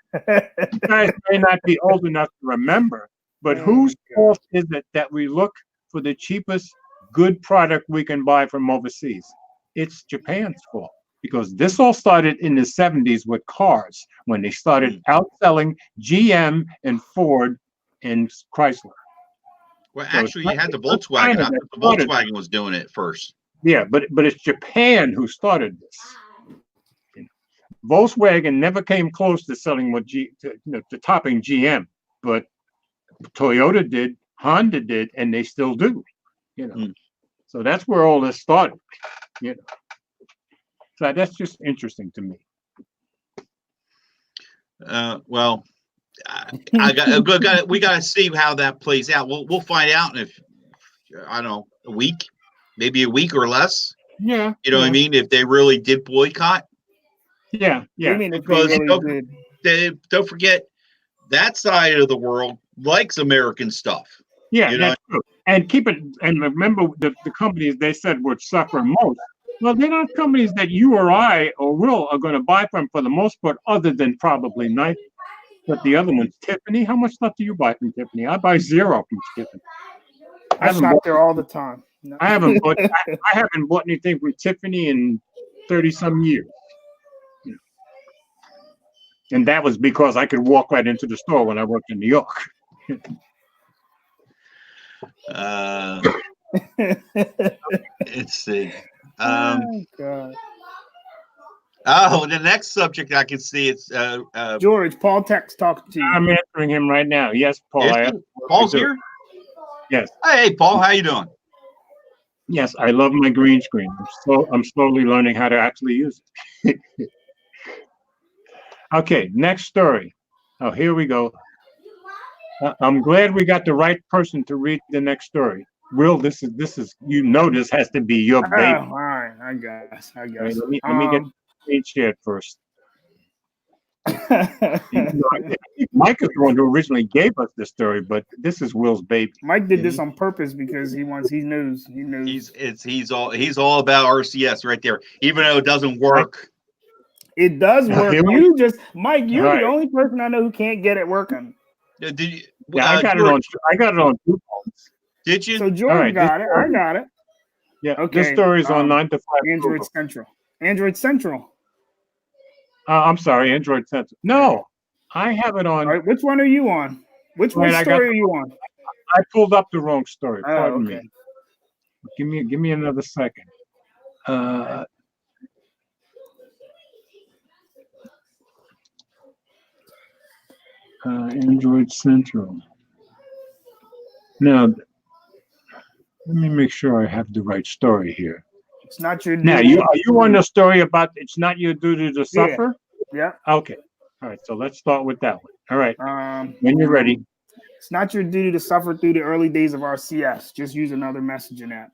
You guys may not be old enough to remember, but whose fault is it that we look for the cheapest good product we can buy from overseas? It's Japan's fault, because this all started in the 70s with cars, when they started outselling GM and Ford and Chrysler. Well, So actually, you had the Volkswagen. I thought the Volkswagen was doing it first. Yeah, but it's Japan who started this. Volkswagen never came close to selling to topping GM, but Toyota did, Honda did, and they still do. So that's where all this started. So that's just interesting to me. Well, we got to see how that plays out. We'll find out in I don't know, a week, maybe a week or less. Yeah. You know what I mean? If they really did boycott. Yeah. I mean, because don't forget that side of the world likes American stuff. Yeah, that's true. And remember the companies they said would suffer most. Well, they're not companies that you or I or Will are going to buy from for the most part, other than probably Nike. But the other one's Tiffany. How much stuff do you buy from Tiffany? I buy zero from Tiffany. I shop there all the time. No. I haven't bought anything from Tiffany in 30-some years. And that was because I could walk right into the store when I worked in New York. Let's see. Oh, God. Oh, the next subject I can see it's George, Paul Tex talking to you. I'm answering him right now. Yes, Paul. Paul's here? Yes. Hey, Paul, how you doing? Yes, I love my green screen. I'm slowly learning how to actually use it. Okay, next story. Oh, here we go. I'm glad we got the right person to read the next story. Will, this is this has to be your baby. All right, I guess. Right, let me get the screen shared first. Mike is the one who originally gave us the story, but this is Will's baby. Mike did this on purpose because he knows. He's all about RCS right there, even though it doesn't work. It does work. Mike, you're the only person I know who can't get it working. Did you? Yeah, I got it on 2 phones. Did you? So George got it. I got it. Yeah. Okay. This story is on 9 to 5. Android Central. Android Central. I'm sorry, Android Central. No, I have it on. All right, which one are you on? Which story are you on? I pulled up the wrong story. Pardon okay. me. Give me another second. Android Central. Now, let me make sure I have the right story here. It's not your duty. Now, are you on the story about it's not your duty to suffer? Yeah. Okay. All right. So let's start with that one. All right. When you're ready. It's not your duty to suffer through the early days of RCS. Just use another messaging app.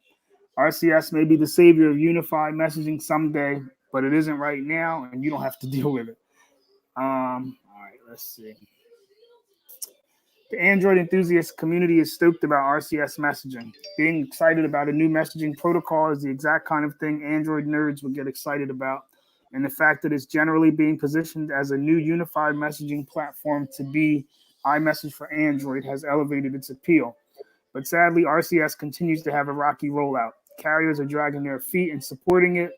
RCS may be the savior of unified messaging someday, but it isn't right now, and you don't have to deal with it. All right. Let's see. The Android enthusiast community is stoked about RCS messaging. Being excited about a new messaging protocol is the exact kind of thing Android nerds would get excited about. And the fact that it's generally being positioned as a new unified messaging platform to be iMessage for Android has elevated its appeal. But sadly, RCS continues to have a rocky rollout. Carriers are dragging their feet in supporting it,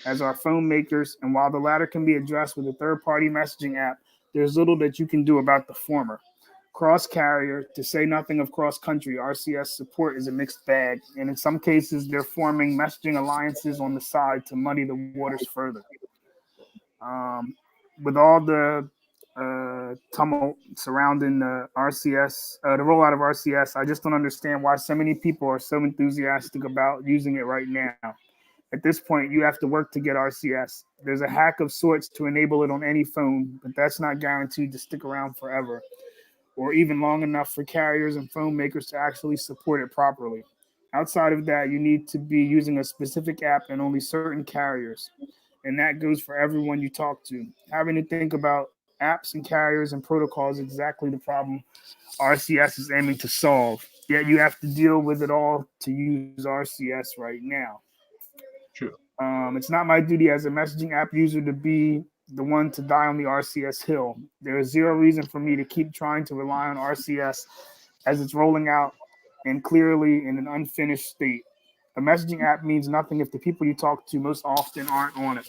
as are phone makers. And while the latter can be addressed with a third-party messaging app, there's little that you can do about the former. Cross-carrier, to say nothing of cross-country, RCS support is a mixed bag, and in some cases, they're forming messaging alliances on the side to muddy the waters further. With all the tumult surrounding the RCS, the rollout of RCS, I just don't understand why so many people are so enthusiastic about using it right now. At this point, you have to work to get RCS. There's a hack of sorts to enable it on any phone, but that's not guaranteed to stick around forever, or even long enough for carriers and phone makers to actually support it properly. Outside of that, you need to be using a specific app and only certain carriers. And that goes for everyone you talk to. Having to think about apps and carriers and protocols is exactly the problem RCS is aiming to solve. Yet you have to deal with it all to use RCS right now. True. It's not my duty as a messaging app user to be the one to die on the RCS hill. There is zero reason for me to keep trying to rely on RCS as it's rolling out and clearly in an unfinished state. A messaging app means nothing if the people you talk to most often aren't on it.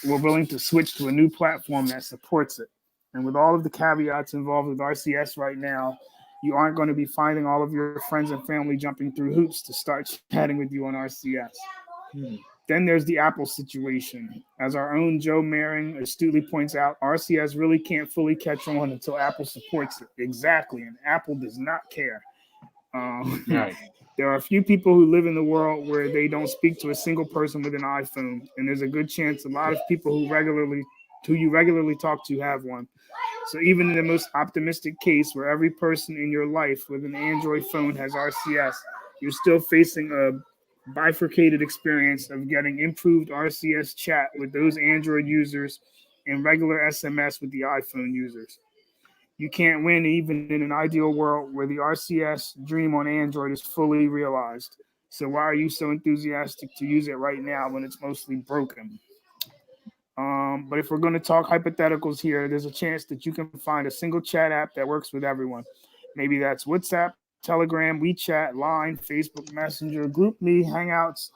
We're willing to switch to a new platform that supports it. And with all of the caveats involved with RCS right now, you aren't going to be finding all of your friends and family jumping through hoops to start chatting with you on RCS. Then there's the Apple situation. As our own Joe Maring astutely points out, RCS really can't fully catch on until Apple supports it. Exactly, and Apple does not care. Right. There are a few people who live in the world where they don't speak to a single person with an iPhone, and there's a good chance a lot of people who you regularly talk to have one. So even in the most optimistic case where every person in your life with an Android phone has RCS, you're still facing a bifurcated experience of getting improved RCS chat with those Android users and regular SMS with the iPhone users. You can't win even in an ideal world where the RCS dream on Android is fully realized. So why are you so enthusiastic to use it right now when it's mostly broken? But if we're going to talk hypotheticals here, there's a chance that you can find a single chat app that works with everyone. Maybe that's WhatsApp, Telegram, WeChat, Line, Facebook Messenger, GroupMe, Hangouts,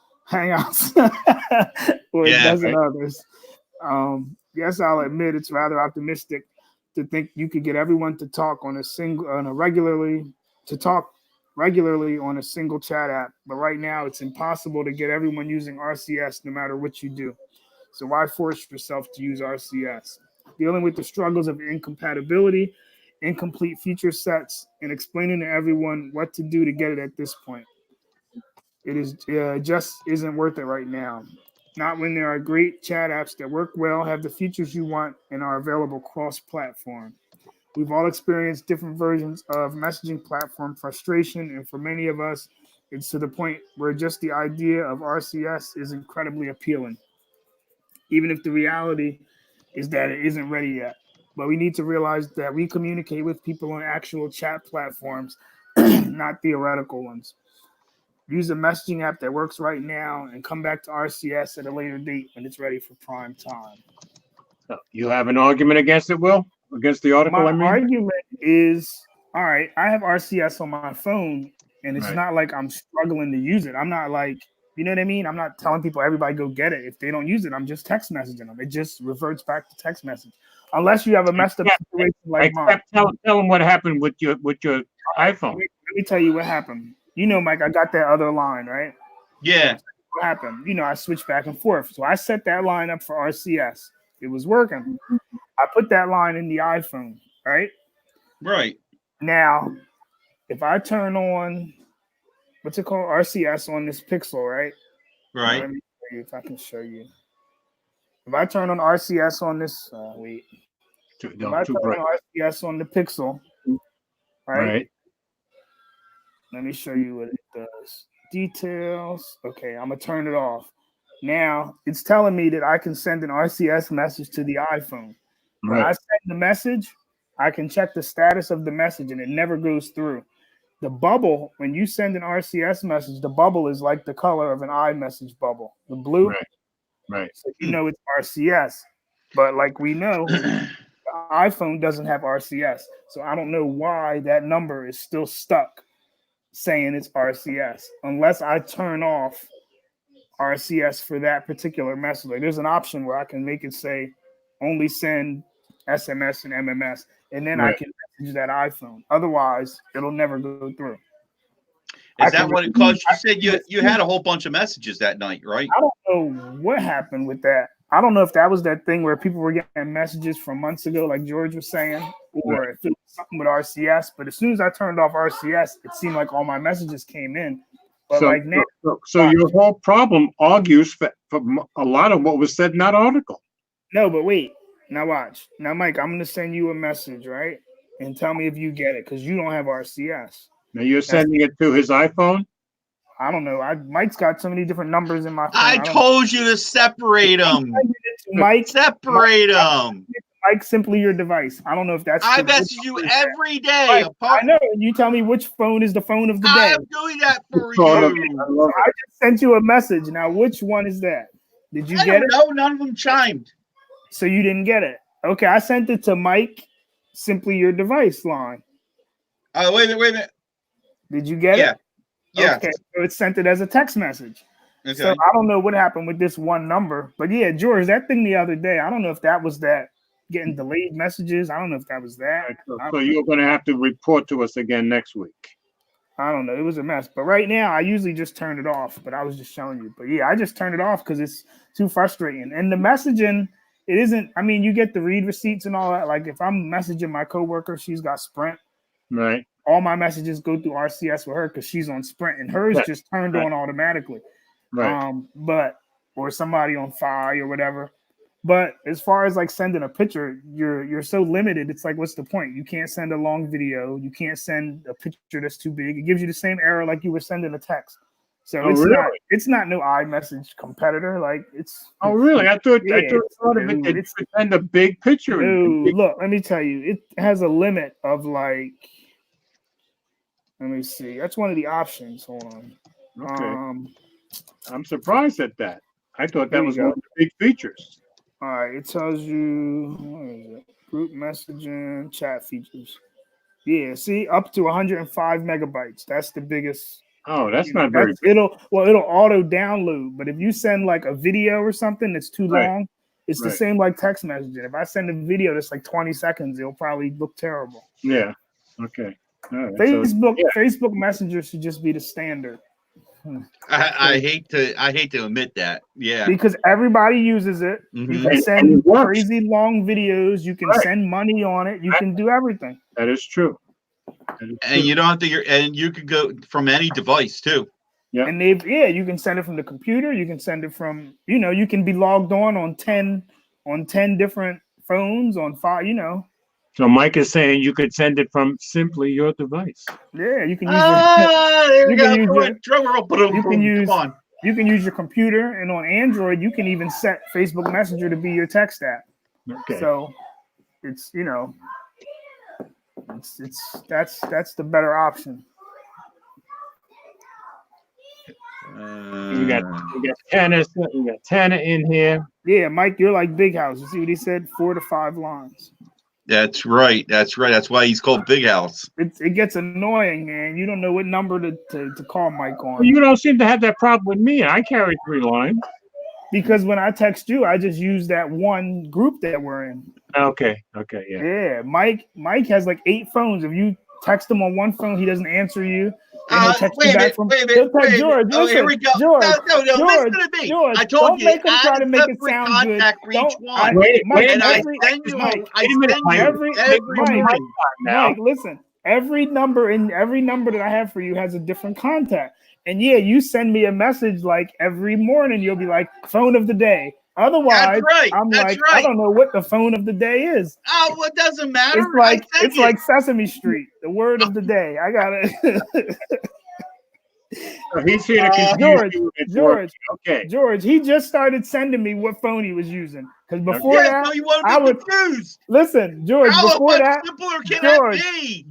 or a dozen others. Yes, I'll admit it's rather optimistic to think you could get everyone to talk regularly on a single chat app. But right now, it's impossible to get everyone using RCS no matter what you do. So why force yourself to use RCS? Dealing with the struggles of incompatibility, incomplete feature sets, and explaining to everyone what to do to get it at this point. It just isn't worth it right now. Not when there are great chat apps that work well, have the features you want, and are available cross-platform. We've all experienced different versions of messaging platform frustration, and for many of us, it's to the point where just the idea of RCS is incredibly appealing, even if the reality is that it isn't ready yet. But we need to realize that we communicate with people on actual chat platforms, not theoretical ones. Use a messaging app that works right now and come back to RCS at a later date when it's ready for prime time. So you have an argument against it, Will? Against the article, My argument is, all right, I have RCS on my phone, and it's not like I'm struggling to use it. I'm not like, you know what I mean? I'm not telling people, everybody go get it. If they don't use it, I'm just text messaging them. It just reverts back to text message. Unless you have a messed up situation like mine. Tell them what happened with your iPhone. Let me tell you what happened. You know, Mike, I got that other line, right? Yeah. What happened? You know, I switched back and forth. So I set that line up for RCS. It was working. I put that line in the iPhone, right? Right. Now, if I turn on, what's it called? RCS on this Pixel, right? Right. Let me show you if I can show you. If I turn on RCS on this, if I turn on RCS on the Pixel, right? Let me show you what it does. Details. Okay, I'm going to turn it off. Now, it's telling me that I can send an RCS message to the iPhone. When I send the message, I can check the status of the message, and it never goes through. The bubble, when you send an RCS message, the bubble is like the color of an iMessage bubble. The blue. Right. So you know it's RCS. But like we know, the iPhone doesn't have RCS. So I don't know why that number is still stuck saying it's RCS unless I turn off RCS for that particular message. Like there's an option where I can make it say only send SMS and MMS, and then I can message that iPhone. Otherwise, it'll never go through. Is that what it caused? You said you had a whole bunch of messages that night, right? I don't know what happened with that. I don't know if that was that thing where people were getting messages from months ago, like George was saying, or if it was something with RCS. But as soon as I turned off RCS, it seemed like all my messages came in. But like now, so your whole problem argues for a lot of what was said in that article. No, but wait. Now watch. Now, Mike, I'm going to send you a message, right? And tell me if you get it, because you don't have RCS. Now you're sending it to his iPhone? I don't know. Mike's got so many different numbers in my phone. I told you to separate them. Mike, separate them. Mike, simply your device. I don't know if that's. I the- message you every day. I know. You tell me which phone is the phone of the day. I'm doing that for Phone of- you. I love I just sent you a message. Now, which one is that? Did you I get don't it? know. None of them chimed. So you didn't get it. Okay, I sent it to Mike, simply your device line. Oh, wait a minute. Did you get Yeah. it? Yeah. Okay, so it sent it as a text message. Okay. So I don't know what happened with this one number, but yeah, George, that thing the other day, I don't know if that was that getting delayed messages. I don't know if that was that. So you're going to have to report to us again next week. I don't know. It was a mess. But right now, I usually just turn it off. But I was just showing you. But yeah, I just turned it off because it's too frustrating. And the messaging, it isn't. I mean, you get the read receipts and all that. Like if I'm messaging my coworker, she's got Sprint. Right. All my messages go through RCS with her because she's on Sprint, and hers Right. just turned on automatically. Right. But or somebody on Fi or whatever. But as far as like sending a picture, you're so limited. It's like, what's the point? You can't send a long video. You can't send a picture that's too big. It gives you the same error like you were sending a text. So it's not no iMessage competitor. Like it's. Oh, really? I thought of it dude, that you could send a big picture. Look, let me tell you, it has a limit of like. Let me see. That's one of the options. Hold on. Okay. I'm surprised at that. I thought that was go. one of the big features. All right, it tells you what is it? Group messaging, chat features. Yeah, see, up to 105 megabytes. That's the biggest. Oh, that's not very big. It'll auto download, but if you send like a video or something that's too Right. long, it's the same like text messaging. If I send a video that's like 20 seconds, it'll probably look terrible. Yeah. Okay. All right. Facebook Messenger should just be the standard. I hate to admit that. Yeah. Because everybody uses it. Mhm. You can And send it works. crazy long videos. You can send money on it. You can do everything. That is true. And you don't have to. And you could go from any device too. Yeah. And you can send it from the computer. You can send it from, you can be logged on 10 different phones on 5, So Mike is saying you could send it from simply your device. Yeah, you can use There we you go. can use Come it. on, drum roll. Come on. you can use your computer, and on Android you can even set Facebook Messenger to be your text app. Okay. So it's that's the better option. we got Tana in here. Yeah, Mike, you're like Big House. You see what he said? 4 to 5 lines. That's right. That's why he's called Big House. It gets annoying, man. You don't know what number to call Mike on. Well, you don't seem to have that problem with me. I carry 3 lines. Because when I text you, I just use that one group that we're in. Okay. Yeah. Yeah, Mike has like 8 phones. If you text him on one phone, he doesn't answer you. Wait a minute. George, Oh, here we go. George, no, George, listen to me. George, I told don't you. make him try to make it separate sound contact good. for each one. Wait, and I Mike, send you. Mike, I send you every morning. Mike, listen. Every number that I have for you has a different contact. And yeah, you send me a message like every morning. You'll be like, phone of the day. Otherwise, I don't know what the phone of the day is. Oh, well, it doesn't matter. It's like Sesame Street, the word of the day. I got it. So he's here to confuse you. George, he just started sending me what phone he was using. Because before so you want to be confused. Listen, George, before that,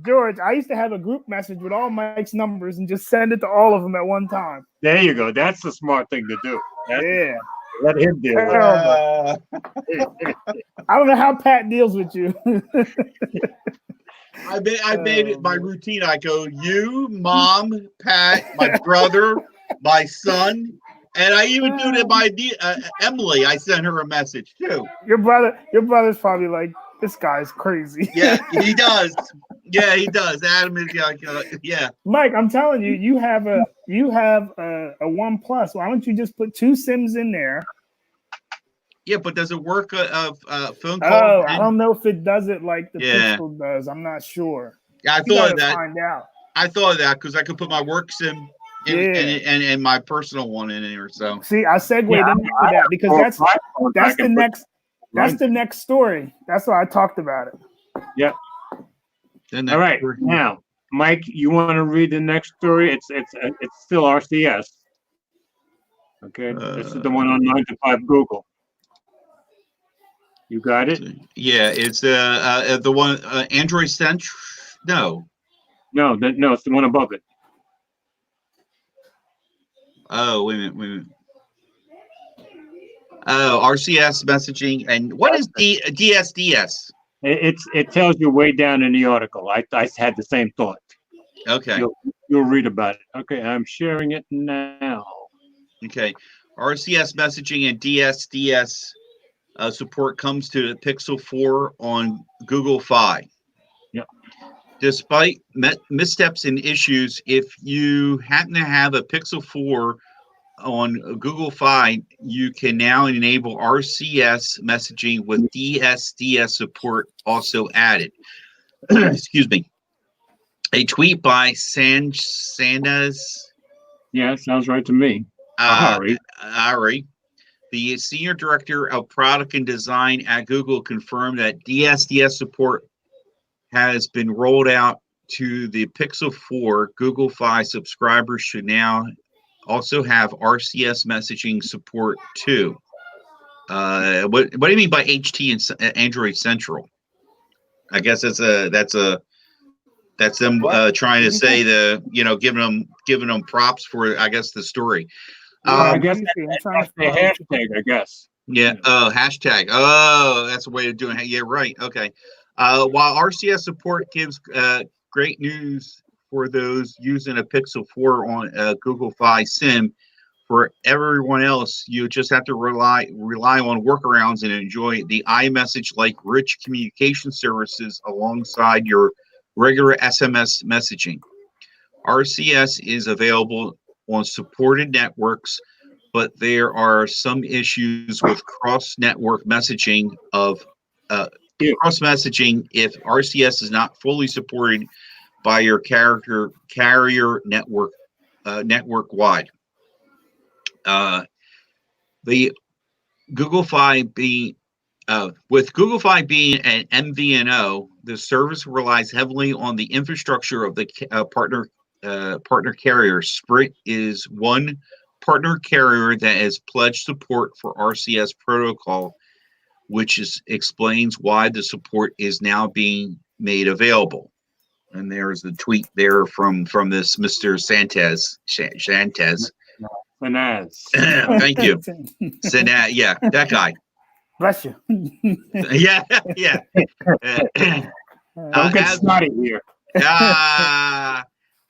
George, I used to have a group message with all Mike's numbers and just send it to all of them at one time. There you go. That's the smart thing to do. Let him deal with it. I don't know how Pat deals with you. I made it my routine. I go, you, Mom, Pat, my brother, my son, and I even do it to my Emily. I sent her a message too. Your brother's probably like, this guy's crazy. Yeah, he does. Yeah, he does. Adam is yeah. Mike, I'm telling you, you have a OnePlus. Why don't you just put 2 SIMs in there? Yeah, but does it work a phone call? Oh, I don't know if it does it like the Pixel does. I'm not sure. Yeah, I thought of that. Find out. I thought of that because I could put my work SIM and my personal one in here. So see, I segued into that because that's the next story. That's why I talked about it. Yeah. All right. Now, Mike, you want to read the next story? It's still RCS. Okay. This is the one on 9 to 5 Google. You got it? Yeah, it's the one Android Central. No. No, no, it's the one above it. Oh, wait a minute. Oh, RCS messaging. And what is DSDS? It tells you way down in the article. I had the same thought. Okay. You'll read about it. Okay, I'm sharing it now. Okay. RCS messaging and DSDS support comes to the Pixel 4 on Google Fi. Yep. Despite missteps and issues, if you happen to have a Pixel 4 on Google Fi, you can now enable RCS messaging with DSDS support also added. Excuse me. A tweet by Sanaz. Yeah, it sounds right to me. Ari, the senior director of product and design at Google, confirmed that DSDS support has been rolled out to the Pixel 4. Google Fi subscribers should now also have RCS messaging support too. What do you mean by HT and Android Central? I guess that's them trying to say giving them props for, I guess, the story. I guess that's the hashtag. I guess. Yeah. Oh, hashtag. Oh, that's a way of doing it. Yeah. Right. Okay. While RCS support gives great news for those using a Pixel 4 on Google Fi Sim, for everyone else, you just have to rely on workarounds and enjoy the iMessage-like rich communication services alongside your regular SMS messaging. RCS is available on supported networks, but there are some issues with cross-network messaging if RCS is not fully supported by your carrier network wide. The Google Fi being with Google Fi being an MVNO, the service relies heavily on the infrastructure of the partner carrier. Sprint is one partner carrier that has pledged support for RCS protocol, which explains why the support is now being made available. And there's the tweet there from this Mr. Sanaz. Thank you. Sanaz, yeah, that guy. Bless you. Yeah. Don't get snotty here.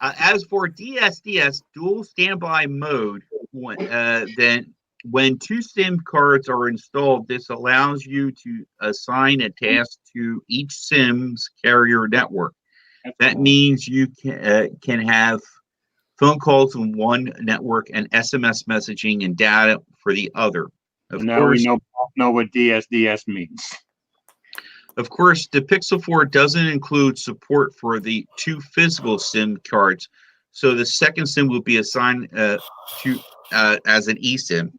As for DSDS, dual standby mode, then when two SIM cards are installed, this allows you to assign a task to each SIM's carrier network. That means you can have phone calls on one network and SMS messaging and data for the other. Now we know what DSDS means. Of course, the Pixel 4 doesn't include support for the two physical SIM cards, so the second SIM will be assigned to as an eSIM,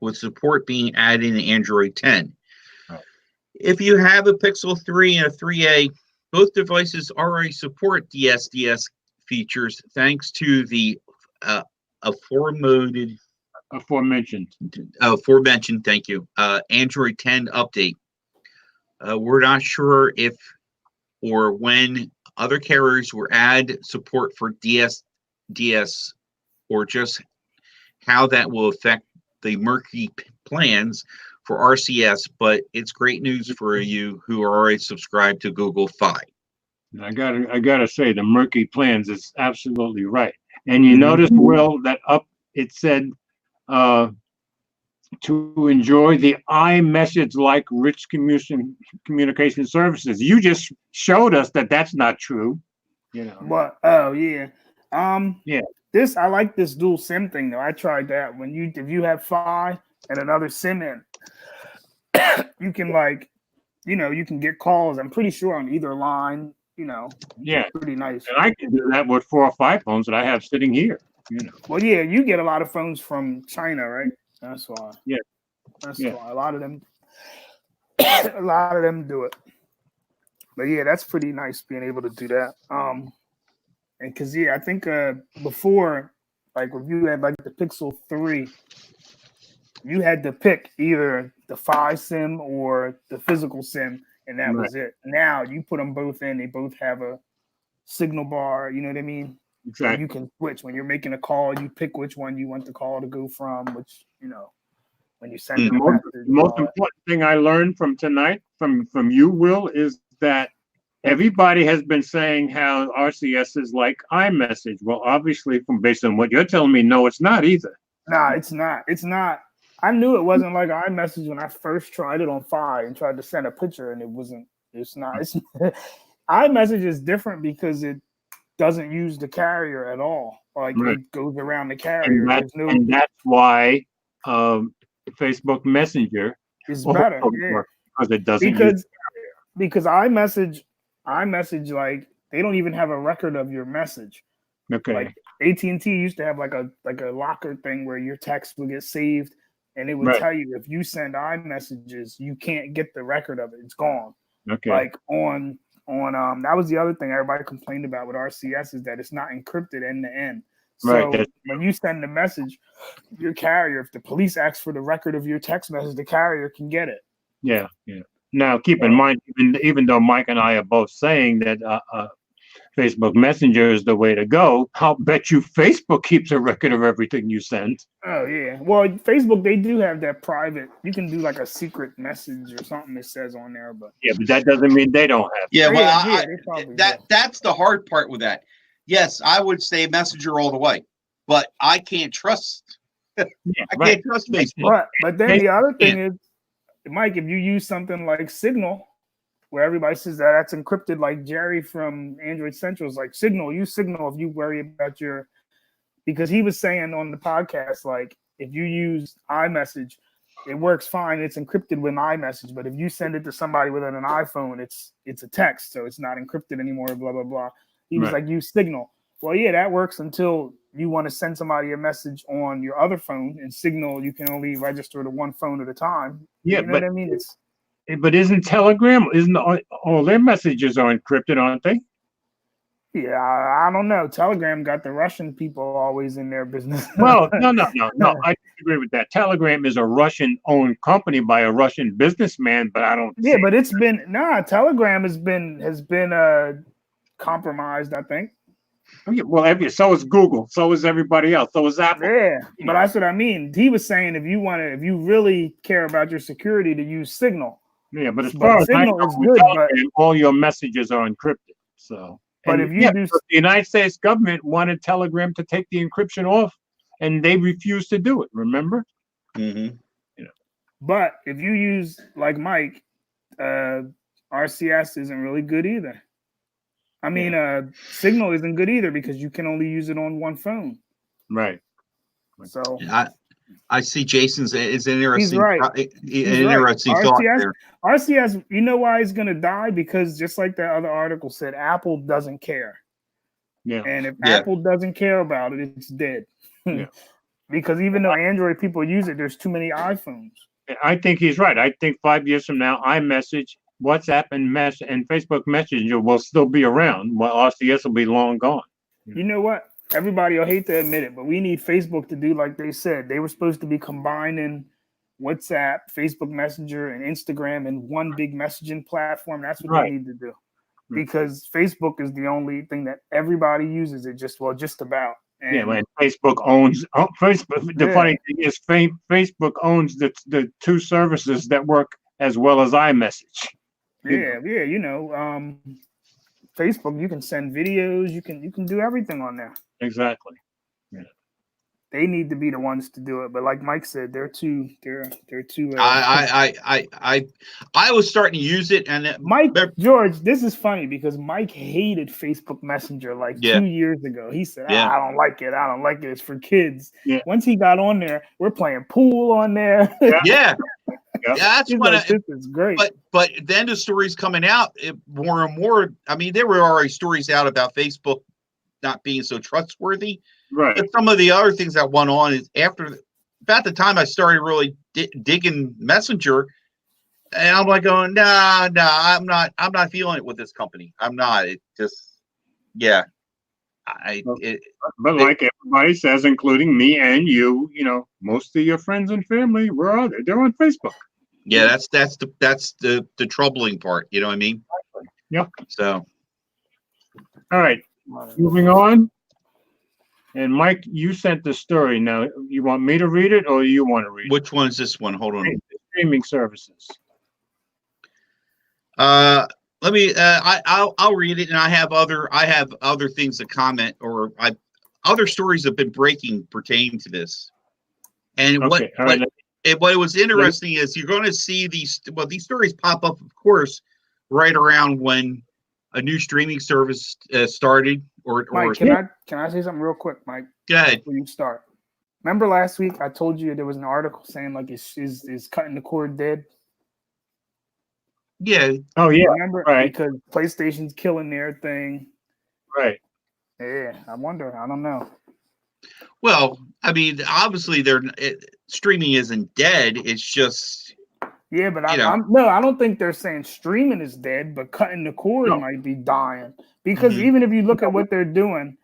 with support being added in Android 10. Right. If you have a Pixel 3 and a 3A, both devices already support DSDS features thanks to the aforementioned, thank you, Android 10 update. We're not sure if or when other carriers will add support for DSDS or just how that will affect the murky plans for RCS, but it's great news for you who are already subscribed to Google Fi. I gotta say the murky plans is absolutely right. And you notice, Will, that up it said to enjoy the iMessage-like rich communication services. You just showed us that that's not true. What? Oh yeah. Yeah. I like this dual SIM thing though. I tried that. If you have Fi and another SIM in, you can you can get calls. I'm pretty sure on either line. Yeah, pretty nice. And I can do that with 4 or 5 phones that I have sitting here. Well, yeah, you get a lot of phones from China, right? That's why. Yeah, that's why a lot of them do it. But yeah, that's pretty nice being able to do that. And because I think before, like if you had like the Pixel 3, you had to pick either the Fi SIM or the physical SIM, and that was it. Now you put them both in; they both have a signal bar. You know what I mean? Exactly. And you can switch when you're making a call. You pick which one you want the call to go from. Which when you send The most important thing I learned from tonight, from you, Will, is that everybody has been saying how RCS is like iMessage. Well, obviously, based on what you're telling me, no, it's not either. Nah, it's not. It's not. I knew it wasn't like iMessage when I first tried it on Fi and tried to send a picture, and it wasn't. It's not. It's iMessage is different because it doesn't use the carrier at all. Like it goes around the carrier. And that's why Facebook Messenger is better. Because it doesn't because iMessage like they don't even have a record of your message. Okay. Like AT&T used to have like a locker thing where your text would get saved, and it would tell you if you send iMessages, you can't get the record of it. It's gone. Okay. Like on that was the other thing everybody complained about with RCS is that it's not encrypted end to end. So when you send the message, your carrier, if the police ask for the record of your text message, the carrier can get it. Yeah. Now keep in mind, even though Mike and I are both saying that Facebook Messenger is the way to go, I'll bet you Facebook keeps a record of everything you send. Oh yeah. Well, Facebook, they do have that private. You can do like a secret message or something that says on there, but that doesn't mean they don't have. Yeah, well, that's the hard part with that. Yes, I would say Messenger all the way, but I can't trust. I can't trust Facebook. But then the other thing is, Mike, if you use something like Signal, where everybody says that's encrypted, like Jerry from Android Central is like, use Signal if you worry about because he was saying on the podcast, like if you use iMessage, it works fine. It's encrypted with iMessage, but if you send it to somebody with an iPhone, it's a text, so it's not encrypted anymore, blah, blah, blah. He was like, use Signal. Well, yeah, that works until you want to send somebody a message on your other phone, and Signal, you can only register to one phone at a time. Yeah, you know what I mean? But isn't Telegram, all their messages are encrypted, aren't they? Yeah, I don't know. Telegram got the Russian people always in their business. Well, no. I agree with that. Telegram is a Russian-owned company by a Russian businessman, but I don't. Yeah, but it's been Telegram has been compromised, I think. Well, so is Google, so is everybody else, so is Apple. Yeah, but that's what I mean. He was saying if you really care about your security, to use Signal. Yeah, but as far as I know, is good, Telegram, all your messages are encrypted. So, but if you the United States government wanted Telegram to take the encryption off, and they refused to do it. Remember? Mm-hmm. But if you use like Mike, RCS isn't really good either. I mean, Signal isn't good either because you can only use it on one phone. Right. So I see Jason's is an interesting. He's right. Interesting thought there. RCS, you know why it's going to die? Because just like that other article said, Apple doesn't care. Yeah. And if Apple doesn't care about it, it's dead. Yeah. Because even though Android people use it, there's too many iPhones. I think he's right. I think 5 years from now, iMessage, WhatsApp, and Facebook Messenger will still be around, while RCS will be long gone. You know what? Everybody will hate to admit it, but we need Facebook to do like they said. They were supposed to be combining WhatsApp, Facebook Messenger, and Instagram in one big messaging platform. That's what they need to do. Because Facebook is the only thing that everybody uses it just about. And when Facebook owns Facebook. The funny thing is Facebook owns the two services that work as well as iMessage. Facebook, you can send videos, you can do everything on there. Exactly. Yeah. They need to be the ones to do it, but like Mike said, they're too. I was starting to use it, and George, this is funny because Mike hated Facebook Messenger like 2 years ago. He said, I don't like it. I don't like it. It's for kids. Yeah. Once he got on there, we're playing pool on there. Yeah. That's what this is great. But then the stories coming out more and more. I mean, there were already stories out about Facebook not being so trustworthy. Right. But some of the other things that went on is about the time I started really digging Messenger, and I'm like going, nah, I'm not feeling it with this company. I'm not. It just, But like everybody says, including me and you, most of your friends and family, where are they? They're on Facebook. Yeah, that's the troubling part. You know what I mean? Yep. So, all right, moving on. And Mike, you sent the story. Now, you want me to read it, or you want to read it? which one is this one? Hold on. Streaming services. Let me. I'll read it, and I have other things to comment, or other stories have been breaking pertaining to this. And Okay, what was interesting is you're going to see these stories pop up, of course, right around when a new streaming service started. Mike, can I say something real quick, Mike? Go ahead. Before you start. Remember last week I told you there was an article saying like is cutting the cord dead? Yeah. Oh yeah. Remember, right. Because PlayStation's killing their thing. Right. Yeah, I wonder. I don't know. Well, I mean, obviously, streaming isn't dead. It's just but I don't think they're saying streaming is dead, but cutting the cord might be dying. Because even if you look at what they're doing,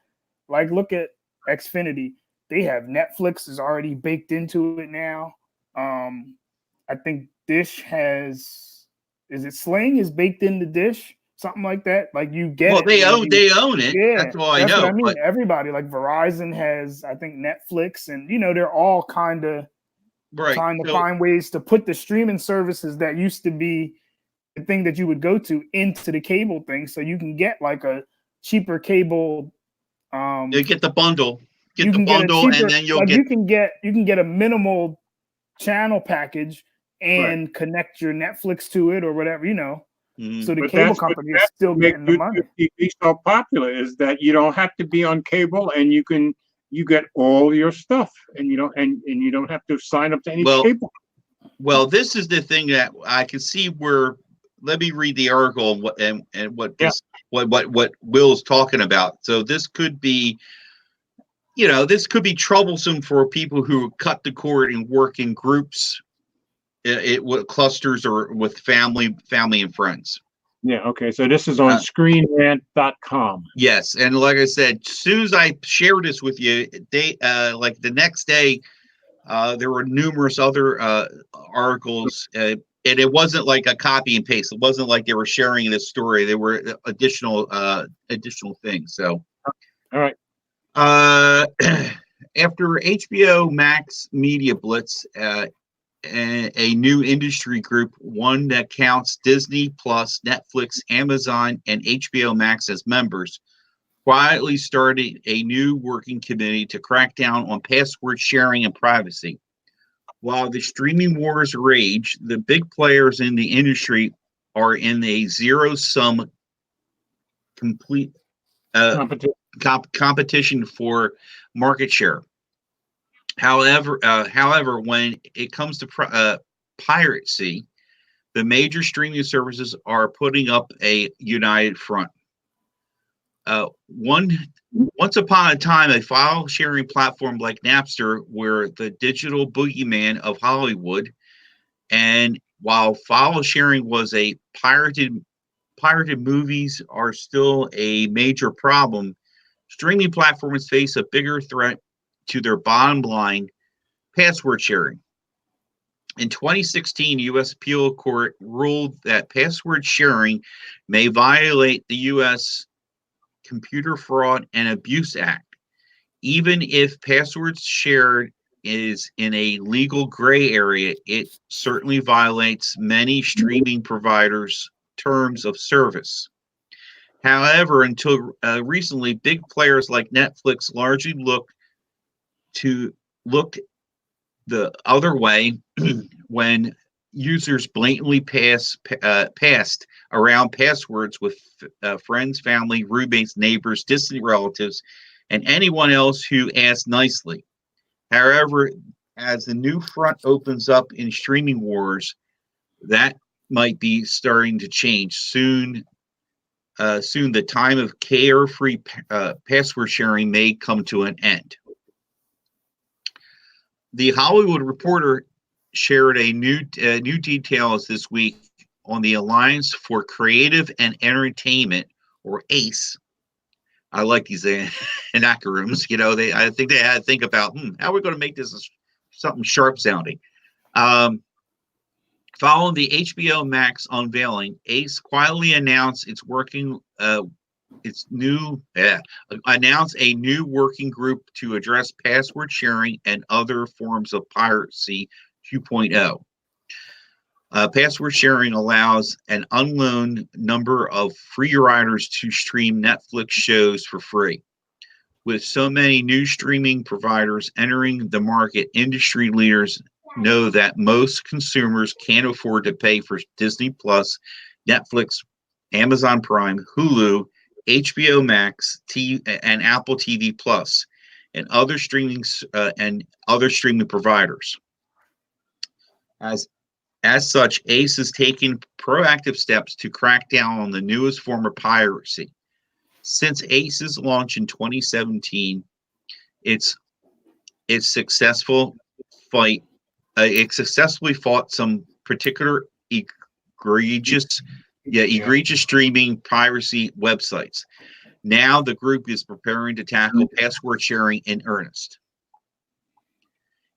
like look at Xfinity, they have Netflix is already baked into it now. I think Dish is it Sling is baked into Dish, something like that. Like you get well, they own it. Yeah, that's all I know. That's what I mean. Everybody like Verizon has, I think, Netflix, and they're all kind of trying to find ways to put the streaming services that used to be the thing that you would go to into the cable thing, so you can get like a cheaper cable. You get the bundle. And then you can get a minimal channel package and connect your Netflix to it or whatever, So the cable company is still getting the money. TV so popular is that you don't have to be on cable, and you get all your stuff, and you don't have to sign up to any cable. Well, this is the thing that I can see where. Let me read the article what Will's talking about. So this could be, troublesome for people who cut the cord and work in groups, with clusters or with family and friends. Yeah. Okay. So this is on ScreenRant.com. Yes, and like I said, as soon as I shared this with you, like the next day, there were numerous other articles. And it wasn't like a copy and paste. It wasn't like they were sharing this story. There were additional things. So, all right. After HBO Max Media Blitz, a new industry group, one that counts Disney Plus, Netflix, Amazon, and HBO Max as members, quietly started a new working committee to crack down on password sharing and privacy. While the streaming wars rage, the big players in the industry are in a zero-sum competition for market share. However, when it comes to piracy, the major streaming services are putting up a united front. Once upon a time, a file sharing platform like Napster were the digital boogeyman of Hollywood. And while file sharing was a pirated movies are still a major problem, streaming platforms face a bigger threat to their bottom line: password sharing. In 2016, U.S. Appeal Court ruled that password sharing may violate the U.S. Computer Fraud and Abuse Act. Even if passwords shared is in a legal gray area, it certainly violates many streaming providers' terms of service. However, until recently, big players like Netflix largely looked the other way when users blatantly passed around passwords with friends, family, roommates, neighbors, distant relatives, and anyone else who asked nicely. However, as the new front opens up in streaming wars, that might be starting to change soon. Soon, the time of carefree password sharing may come to an end. The Hollywood Reporter shared a new details this week on the Alliance for Creative and Entertainment, or ACE, I like these anacronyms. I think they had to think about how we're going to make this something sharp sounding. Following the HBO Max unveiling, Ace quietly announced announced a new working group to address password sharing and other forms of piracy 2.0. Password sharing allows an unknown number of free riders to stream Netflix shows for free. With so many new streaming providers entering the market, industry leaders know that most consumers can't afford to pay for Disney Plus, Netflix, Amazon Prime, Hulu, HBO Max, and Apple TV Plus, and other streaming providers. As such, Ace is taking proactive steps to crack down on the newest form of piracy. Since Ace's launch in 2017, it successfully fought some particular egregious streaming piracy websites. Now the group is preparing to tackle password sharing in earnest.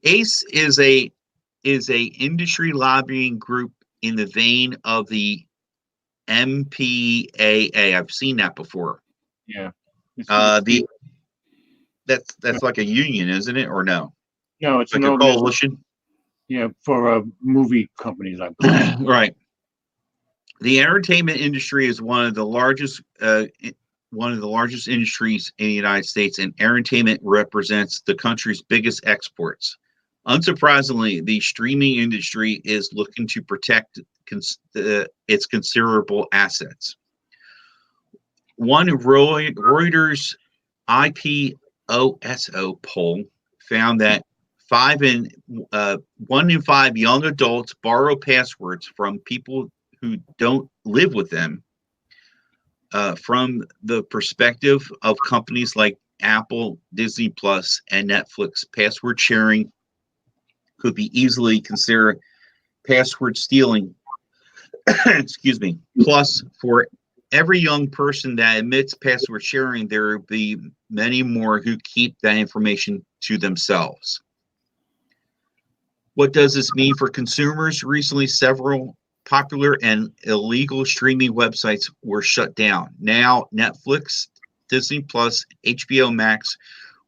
Ace is a industry lobbying group in the vein of the MPAA. I've seen that before. Yeah. That's like a union, isn't it, or no? No, it's like an a coalition. Yeah, for movie companies, I believe. Right. The entertainment industry is one of the largest industries in the United States, and entertainment represents the country's biggest exports. Unsurprisingly, the streaming industry is looking to protect its considerable assets. One Reuters IPOSO poll found that 1 in 5 young adults borrow passwords from people who don't live with them. From the perspective of companies like Apple, Disney Plus, and Netflix, password sharing could be easily considered password stealing. Excuse me. Plus, for every young person that admits password sharing, there will be many more who keep that information to themselves. What does this mean for consumers? Recently, several popular and illegal streaming websites were shut down. Now, Netflix, Disney Plus, HBO Max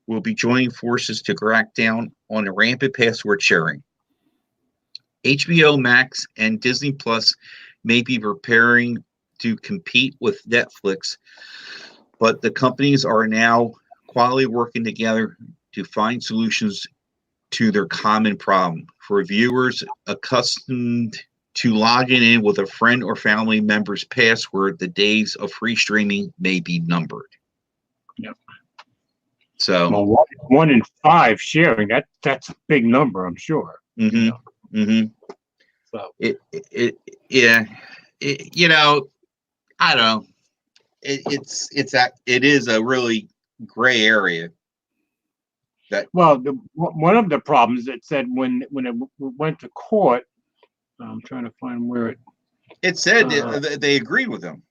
will be joining forces to crack down on the rampant password sharing. HBO Max and Disney Plus may be preparing to compete with Netflix, but the companies are now quietly working together to find solutions to their common problem. For viewers accustomed to logging in with a friend or family member's password, the days of free streaming may be numbered. Yep. So, well, 1 in 5 sharing, that's a big number, I'm sure. So it I don't know. It is a really gray area. One of the problems, it said when it went to court, I'm trying to find where it said they agreed with them.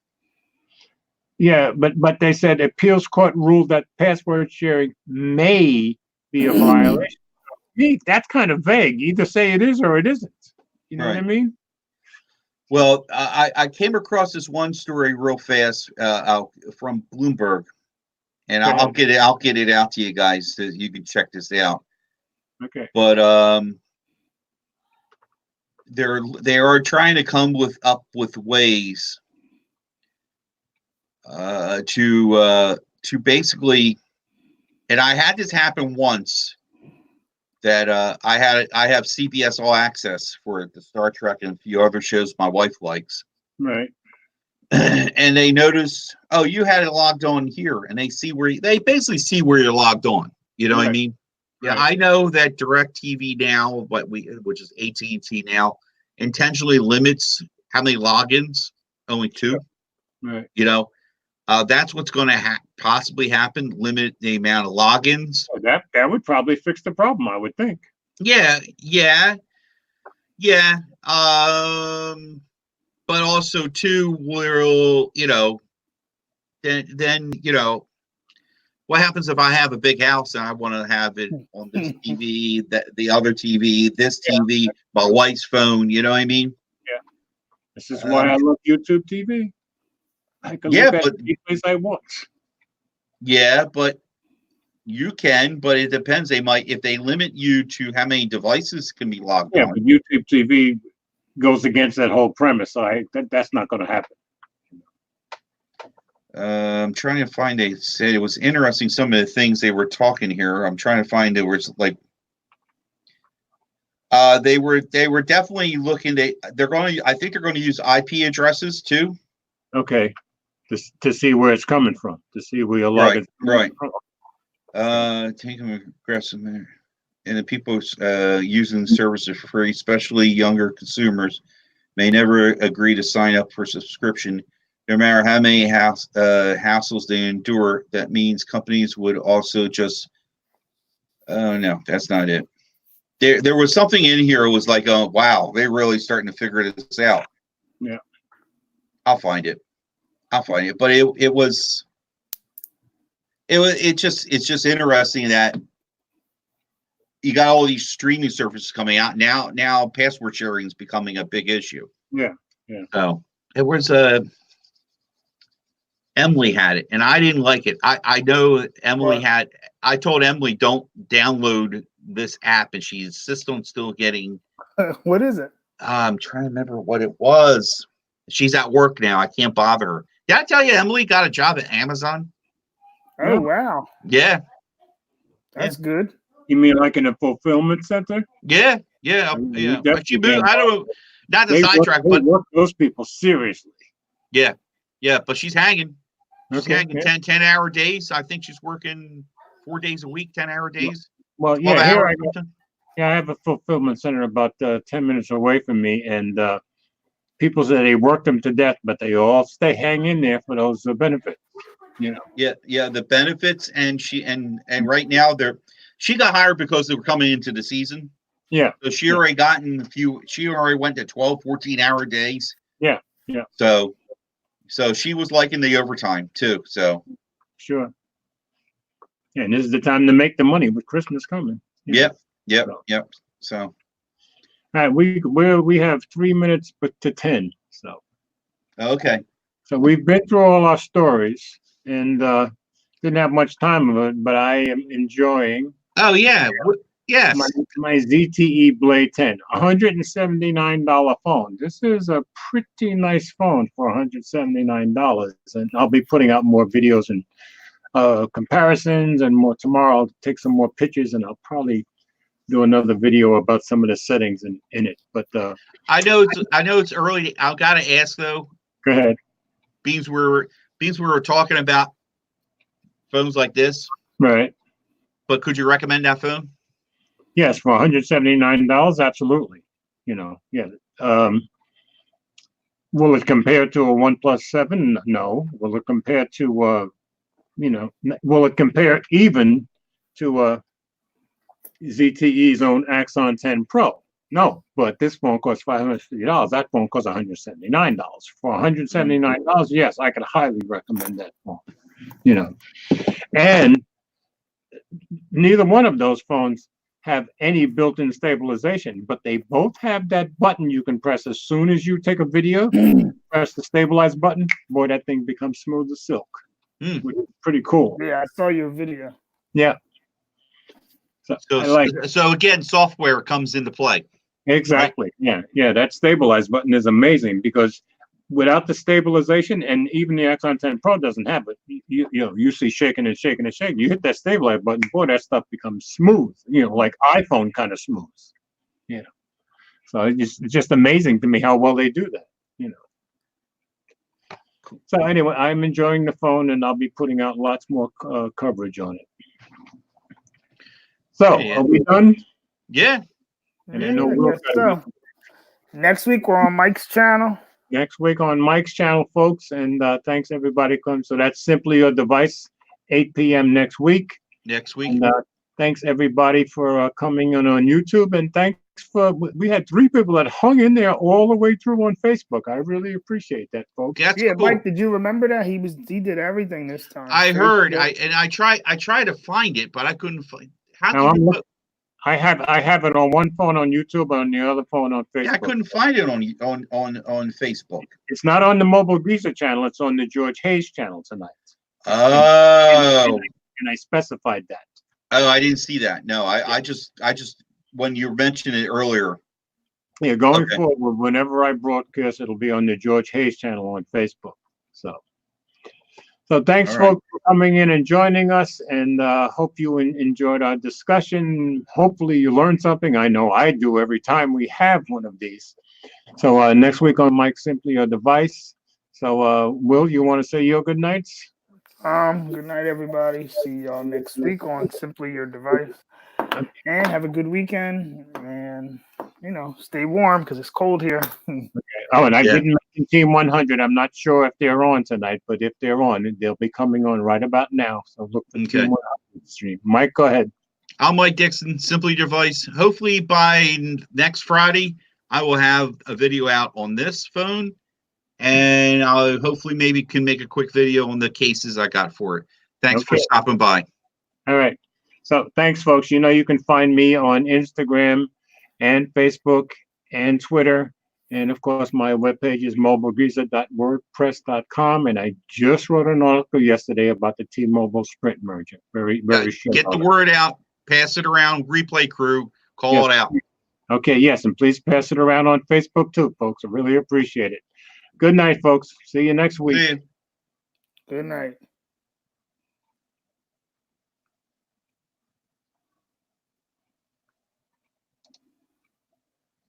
Yeah, but they said appeals court ruled that password sharing may be a violation. That's kind of vague. Either say it is or it isn't. You know what I mean? Well, I came across this one story real fast from Bloomberg, and I'll get it out to you guys so you can check this out. Okay. But they are trying to come up with ways to basically, and I had this happen once. That I have CBS All Access for the Star Trek and a few other shows my wife likes. Right. And they notice, oh, you had it logged on here, and they basically see where you're logged on. You know what I mean? Yeah, I know that DirecTV now, which is AT&T now, intentionally limits how many logins, only 2. Right. That's what's going to possibly happen. Limit the amount of logins. That would probably fix the problem, I would think. Yeah. But also too, will then what happens if I have a big house and I want to have it on this TV, the other TV, this TV, my wife's phone? You know what I mean? Yeah. This is why I love YouTube TV. I can look at any place I want. Yeah, but you can, but it depends. They might, if they limit you to how many devices can be logged on. Yeah, but YouTube TV goes against that whole premise. So that's not going to happen. I'm trying to find. They said it was interesting. Some of the things they were talking here. I'm trying to find. It was like they were definitely looking. They're going to. I think they're going to use IP addresses too. Okay, to see where it's coming from, to see where your log is right. Take them aggressive manner. And the people using the services for free, especially younger consumers, may never agree to sign up for subscription, no matter how many hassles they endure. That means companies would also just. No, that's not it. There was something in here. It was like, oh wow, they're really starting to figure this out. Yeah, I'll find it. But it's just interesting that you got all these streaming services coming out now. Password sharing is becoming a big issue. Yeah. So it was Emily had it, and I didn't like it. I know Emily had. I told Emily don't download this app, and she insists on still getting. What is it? I'm trying to remember what it was. She's at work now. I can't bother her. Did I tell you Emily got a job at Amazon? Oh wow. Yeah. That's good. You mean like in a fulfillment center? Yeah. But she moved. I don't know. Not the sidetrack, but work those people seriously. Yeah. But she's hanging. She's hanging 10-hour days. I think she's working 4 days a week, 10-hour days. Well, yeah. I have a fulfillment center about 10 minutes away from me, and people say they work them to death, but they all stay hanging there for those benefits. You know. Yeah, the benefits, and right now she got hired because they were coming into the season. Yeah. So she already gotten she already went to 12, 14-hour days. Yeah. So she was liking the overtime too. So sure. Yeah, and this is the time to make the money with Christmas coming. Yep. So all right, we have 3 minutes to 10. So okay. So we've been through all our stories and didn't have much time of it, but I am enjoying. Oh yeah. Yes. My ZTE Blade 10, $179 phone. This is a pretty nice phone for $179, and I'll be putting out more videos and comparisons and more tomorrow. I'll take some more pictures, and I'll probably do another video about some of the settings in it. But I know it's early. I've got to ask though. Go ahead. Beans, we were talking about phones like this, right? But could you recommend that phone? Yes, for $179, absolutely. Yeah. Will it compare to a OnePlus 7? No. Will it compare to will it compare even to ZTE's own Axon 10 Pro? No. But this phone costs $550. That phone costs $179. For $179, yes, I could highly recommend that phone. And neither one of those phones have any built-in stabilization, but they both have that button you can press as soon as you take a video. Press the stabilize button, boy, that thing becomes smooth as silk, which is pretty cool. Yeah, I saw your video. Yeah. So again, software comes into play. Exactly. Right? Yeah. That stabilize button is amazing because without the stabilization, and even the Axon 10 Pro doesn't have it, you see shaking and shaking and shaking. You hit that stabilize button, boy, that stuff becomes smooth, like iPhone kind of smooth. So it's just amazing to me how well they do that, So anyway, I'm enjoying the phone, and I'll be putting out lots more coverage on it. So are we done? Yeah. So next week we're on Mike's channel. Next week on Mike's channel, folks, and thanks everybody comes. So that's Simply Your Device, 8 p.m. next week. And, thanks everybody for coming on YouTube, and thanks for, we had 3 people that hung in there all the way through on Facebook. I really appreciate that, folks. That's Yeah, cool. Mike, did you remember that? He did everything this time. I heard. Facebook. I tried to find it, but I couldn't find. How Now, did you? I have it on one phone on YouTube, on the other phone on Facebook. Yeah, I couldn't find it on Facebook. It's not on the Mobile Geezer channel. It's on the George Hayes channel tonight. Oh, And I specified that. oh, I didn't see that. No, I just when you mentioned it earlier. Yeah, going Okay. forward, whenever I broadcast, it'll be on the George Hayes channel on Facebook. So thanks, All right. folks, for coming in and joining us, and hope you enjoyed our discussion. Hopefully you learned something. I know I do every time we have one of these. So next week on Mike Simply Your Device. So Will, you want to say your good nights? Good night, everybody. See y'all next week on Simply Your Device. And have a good weekend. And, stay warm because it's cold here. Oh, and I Yeah. didn't mention Team 100. I'm not sure if they're on tonight, but if they're on, they'll be coming on right about now. So look for Okay. Team 100 stream. Mike, go ahead. I'm Mike Dixon, Simply Device. Hopefully by next Friday, I will have a video out on this phone, and I'll hopefully maybe can make a quick video on the cases I got for it. Thanks for Okay. stopping by. All right. So thanks, folks. You can find me on Instagram and Facebook and Twitter. And of course, my webpage is mobilegreaser.wordpress.com. And I just wrote an article yesterday about the T-Mobile Sprint merger. Very short. Get the word out, pass it around, replay crew, call it out. Okay, yes, and please pass it around on Facebook too, folks. I really appreciate it. Good night, folks. See you next week. See ya. Good night.